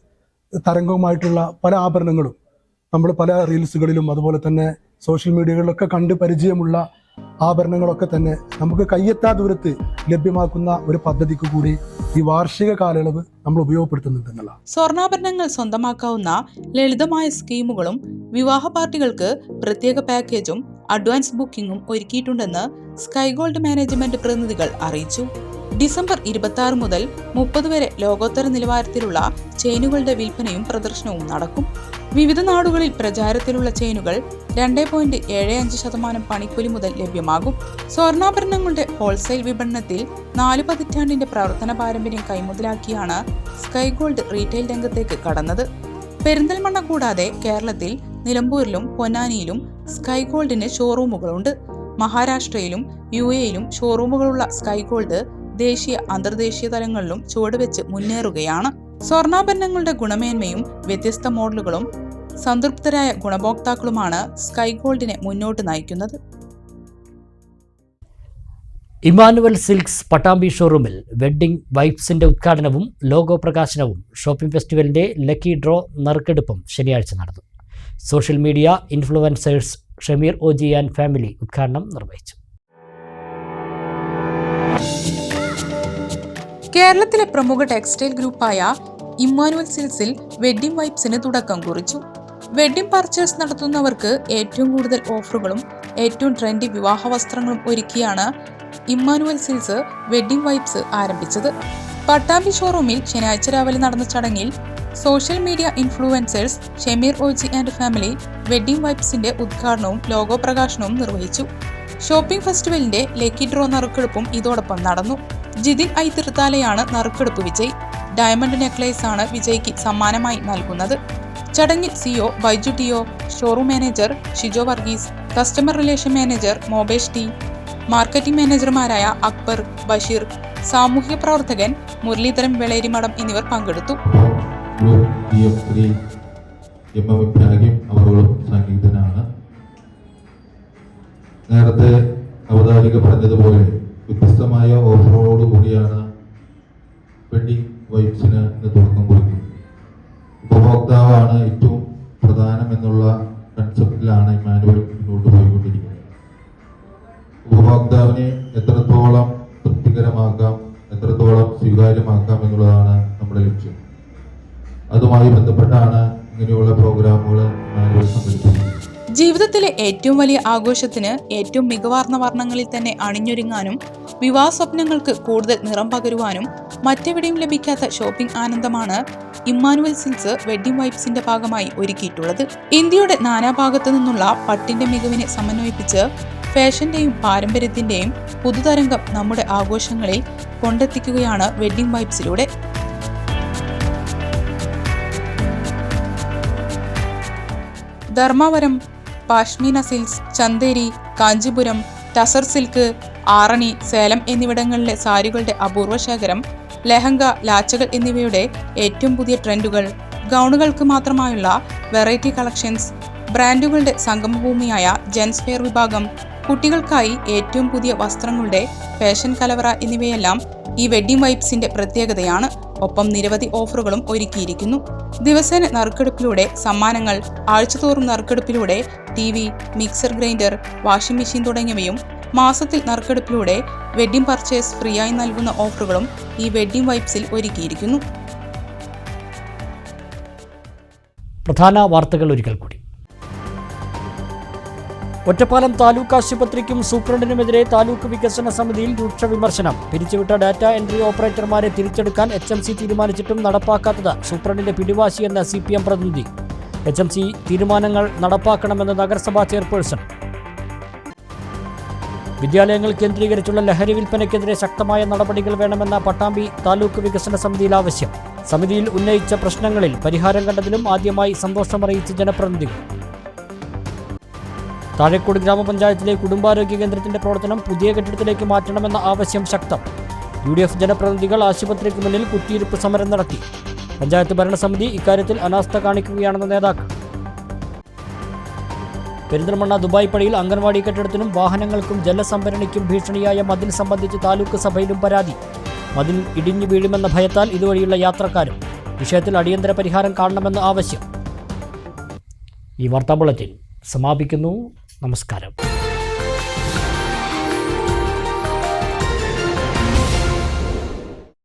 തരംഗവുമായിട്ടുള്ള പല ആഭരണങ്ങളും നമ്മൾ പല റീൽസുകളിലും അതുപോലെ തന്നെ സോഷ്യൽ മീഡിയകളിലൊക്കെ കണ്ട് പരിചയമുള്ള ആഭരണങ്ങളൊക്കെ തന്നെ നമുക്ക് കയ്യെത്താ ദൂരത്ത് ലഭ്യമാക്കുന്ന ഒരു പദ്ധതിക്ക് കൂടി ഈ വാർഷിക കാലയളവ് നമ്മൾ ഉപയോഗപ്പെടുത്തുന്നുണ്ടെന്നുള്ള. സ്വർണ്ണാഭരണങ്ങൾ സ്വന്തമാക്കാവുന്ന ലളിതമായ സ്കീമുകളും വിവാഹ പാർട്ടികൾക്ക് പ്രത്യേക പാക്കേജും അഡ്വാൻസ് ബുക്കിംഗും ഒരുക്കിയിട്ടുണ്ടെന്ന് സ്കൈ ഗോൾഡ് മാനേജ്മെന്റ് പ്രതിനിധികൾ അറിയിച്ചു. ഡിസംബർ 26 മുതൽ 30 വരെ ലോകോത്തര നിലവാരത്തിലുള്ള ചെയിനുകളുടെ വിൽപ്പനയും പ്രദർശനവും നടക്കും. വിവിധ നാടുകളിൽ പ്രചാരത്തിലുള്ള ചെയിനുകൾ 2.75% പണിക്കൂലി മുതൽ ലഭ്യമാകും. സ്വർണ്ണാഭരണങ്ങളുടെ ഹോൾസെയിൽ വിപണനത്തിൽ 4 പതിറ്റാണ്ടിന്റെ പ്രവർത്തന പാരമ്പര്യം കൈമുതലാക്കിയാണ് സ്കൈ ഗോൾഡ് റീറ്റെയിൽ രംഗത്തേക്ക് കടന്നത്. പെരിന്തൽമണ്ണ കൂടാതെ കേരളത്തിൽ നിലമ്പൂരിലും പൊന്നാനിയിലും സ്കൈ ഗോൾഡിന് ഷോറൂമുകളുണ്ട്. മഹാരാഷ്ട്രയിലും UAEയിലും ഷോറൂമുകളുള്ള സ്കൈ ഗോൾഡ് ദേശീയ അന്തർദേശീയ തലങ്ങളിലും ചുവടുവെച്ച് മുന്നേറുകയാണ്. സ്വർണ്ണാഭരണങ്ങളുടെ ഗുണമേന്മയും വ്യത്യസ്ത മോഡലുകളും സംതൃപ്തരായ ഗുണഭോക്താക്കളുമാണ് സ്കൈ ഗോൾഡിനെ മുന്നോട്ട് നയിക്കുന്നത്. ഇമ്മാനുവൽ സിൽക്സ് പട്ടാമ്പി ഷോറൂമിൽ വെഡ്ഡിംഗ് വൈബ്സിന്റെ ഉദ്ഘാടനവും ലോഗോ പ്രകാശനവും ഷോപ്പിംഗ് ഫെസ്റ്റിവലിന്റെ ലക്കി ഡ്രോ നറുക്കെടുപ്പും ശനിയാഴ്ച നടന്നു. Social media influencers Shameer OG and family ഉദ്ഘാടനം നിർവഹിച്ചു. കേരളത്തിലെ പ്രമുഖ ടെക്സ്റ്റൈൽ ഗ്രൂപ്പായ ഇമ്മാനുവൽ സിൽക്സിൽ വെഡ്ഡിംഗ് വൈബ്സിന് തുടക്കം കുറിച്ചു. വെഡ്ഡിംഗ് പർച്ചേസ് നടത്തുന്നവർക്ക് ഏറ്റവും കൂടുതൽ ഓഫറുകളും ഏറ്റവും ട്രെൻഡി വിവാഹ വസ്ത്രങ്ങളും ഒരുക്കിയാണ് ഇമ്മാനുവൽ സിൽക്സ് വെഡ്ഡിംഗ് വൈബ്സ് ആരംഭിച്ചത്. പട്ടാമ്പി ഷോറൂമിൽ ശനിയാഴ്ച രാവിലെ നടന്ന ചടങ്ങിൽ social media influencers Shameer OG and family wedding വൈബ്സിന്റെ ഉദ്ഘാടനവും ലോഗോ പ്രകാശനവും നിർവഹിച്ചു. ഷോപ്പിംഗ് ഫെസ്റ്റിവലിന്റെ ലക്കി ഡ്രോ നറുക്കെടുപ്പും ഇതോടൊപ്പം നടന്നു. ജിതിൻ ഐ തിരുത്താലയാണ് നറുക്കെടുപ്പ് വിജയ്. ഡയമണ്ട് നെക്ലേസ് ആണ് വിജയ്ക്ക് സമ്മാനമായി നൽകുന്നത്. ചടങ്ങിൽ CEO Baiju Tiyo, showroom manager Shijo Varghese, customer relation manager Mobesh T, marketing മാനേജർമാരായ അക്ബർ, ബഷീർ, സാമൂഹ്യ പ്രവർത്തകൻ മുരളീധരൻ വെളേരിമഠം എന്നിവർ പങ്കെടുത്തു. നേരത്തെ അവതാരിക പറഞ്ഞതുപോലെ വ്യത്യസ്തമായ ഓഫറുകളോട് കൂടിയാണ് വെഡ്ഡിംഗ് വൈബ്സിന് തുടക്കം കുറിക്കുന്നത്. ഉപഭോക്താവാണ് ഏറ്റവും പ്രധാനം എന്നുള്ള കൺസെപ്റ്റിലാണ് ഇമ്മാനുവൽ മുന്നോട്ട് പോയിക്കൊണ്ടിരിക്കുന്നത്. ഉപഭോക്താവിനെ എത്രത്തോളം തൃപ്തികരമാക്കാം, എത്രത്തോളം സ്വീകാര്യമാക്കാം എന്നുള്ളതാണ് നമ്മുടെ ലക്ഷ്യം. അതുമായി ബന്ധപ്പെട്ടാണ് ഇങ്ങനെയുള്ള പ്രോഗ്രാമുകൾ ഇമ്മാനുവൽ സംഘടിപ്പിക്കുന്നത്. ജീവിതത്തിലെ ഏറ്റവും വലിയ ആഘോഷത്തിന് ഏറ്റവും മികവാർന്ന വർണ്ണങ്ങളിൽ തന്നെ അണിഞ്ഞൊരുങ്ങാനും വിവാഹ സ്വപ്നങ്ങൾക്ക് കൂടുതൽ നിറം പകരുവാനും മറ്റെവിടെയും ലഭിക്കാത്ത ഷോപ്പിംഗ് ആനന്ദമാണ് ഇമ്മാനുവൽ സിൽക്സ് വെഡ്ഡിംഗ് വൈബ്സിന്റെ ഭാഗമായി ഒരുക്കിയിട്ടുള്ളത്. ഇന്ത്യയുടെ നാനാഭാഗത്തു നിന്നുള്ള പട്ടിന്റെ മികവിനെ സമന്വയിപ്പിച്ച് ഫാഷന്റെയും പാരമ്പര്യത്തിന്റെയും പുതുതരംഗം നമ്മുടെ ആഘോഷങ്ങളിൽ കൊണ്ടെത്തിക്കുകയാണ് വെഡ്ഡിംഗ് വൈബ്സിലൂടെ. Dharmavaram, Pashmina silks, Chanderi, Kanchipuram, tussar silk, Arani, Salem എന്നിവിടങ്ങളിലെ സാരികളുടെ അപൂർവ ശേഖരം, ലെഹങ്ക, ലാച്ചകൾ എന്നിവയുടെ ഏറ്റവും പുതിയ ട്രെൻഡുകൾ, ഗൗണുകൾക്ക് മാത്രമായുള്ള വെറൈറ്റി കളക്ഷൻസ്, ബ്രാൻഡുകളുടെ സംഗമഭൂമിയായ ജെൻസ് ഫെയർ വിഭാഗം, കുട്ടികൾക്കായി ഏറ്റവും പുതിയ വസ്ത്രങ്ങളുടെ ഫാഷൻ കലവറ എന്നിവയെല്ലാം ഈ വെഡ്ഡിംഗ് വൈബ്സിന്റെ പ്രത്യേകതയാണ്. ഒപ്പം നിരവധി ഓഫറുകളും ഒരുക്കിയിരിക്കുന്നു. ദിവസേന നറുക്കെടുപ്പിലൂടെ സമ്മാനങ്ങൾ, ആഴ്ചതോറും നറുക്കെടുപ്പിലൂടെ TV, mixer grinder, washing machine തുടങ്ങിയവയും, മാസത്തിൽ നറുക്കെടുപ്പിലൂടെ വെഡ്ഡിംഗ് പർച്ചേസ് ഫ്രീ ആയി നൽകുന്ന ഓഫറുകളും ഈ വെഡ്ഡിംഗ് വൈബ്സിൽ ഒരുക്കിയിരിക്കുന്നു. പ്രധാന വാർത്തകൾ ഒരിക്കൽ കൂടി. ഒറ്റപ്പാലം താലൂക്ക് ആശുപത്രിക്കും സൂപ്രണ്ടിനുമെതിരെ താലൂക്ക് വികസന സമിതിയിൽ രൂക്ഷ വിമർശനം. പിരിച്ചുവിട്ട ഡാറ്റ എൻട്രി ഓപ്പറേറ്റർമാരെ തിരിച്ചെടുക്കാൻ HMC തീരുമാനിച്ചിട്ടും നടപ്പാക്കാത്തത് സൂപ്രണ്ടിന്റെ പിടിവാശിയെന്ന CPM പ്രതിനിധി. HMC തീരുമാനങ്ങൾ നടപ്പാക്കണമെന്ന് നഗരസഭാ ചെയർപേഴ്സൺ. വിദ്യാലയങ്ങൾ കേന്ദ്രീകരിച്ചുള്ള ലഹരി വിൽപ്പനയ്ക്കെതിരെ ശക്തമായ നടപടികൾ വേണമെന്ന പട്ടാമ്പി താലൂക്ക് വികസന സമിതിയിൽ ആവശ്യം. സമിതിയിൽ ഉന്നയിച്ച പ്രശ്നങ്ങളിൽ പരിഹാരം കണ്ടതിലും ആദ്യമായി സന്തോഷമറിയിച്ച ജനപ്രതിനിധികൾ. താഴേക്കോട് ഗ്രാമപഞ്ചായത്തിലെ കുടുംബാരോഗ്യ കേന്ദ്രത്തിന്റെ പ്രവർത്തനം പുതിയ കെട്ടിടത്തിലേക്ക് മാറ്റണമെന്ന ആവശ്യം ശക്തം. UDF ജനപ്രതിനിധികൾ ആശുപത്രിക്ക് മുന്നിൽ കുത്തിയിരിപ്പ് സമരം നടത്തി. പഞ്ചായത്ത് ഭരണസമിതി ഇക്കാര്യത്തിൽ അനാസ്ഥ കാണിക്കുകയാണെന്ന നേതാക്കൾ. പെരിന്തൽമണ്ണ ദുബായ് പടിയിൽ അംഗൻവാടി കെട്ടിടത്തിനും വാഹനങ്ങൾക്കും ജലസംഭരണിക്കും ഭീഷണിയായ മതിൽ സംബന്ധിച്ച് താലൂക്ക് സഭയിലും പരാതി. മതിൽ ഇടിഞ്ഞു വീഴുമെന്ന ഭയത്താൽ ഇതുവഴിയുള്ള യാത്രക്കാരും. വിഷയത്തിൽ അടിയന്തര പരിഹാരം കാണണമെന്ന് ആവശ്യം. ഈ വാർത്താ ബുള്ളറ്റിൻ സമാപിക്കുന്നു. നമസ്കാരം.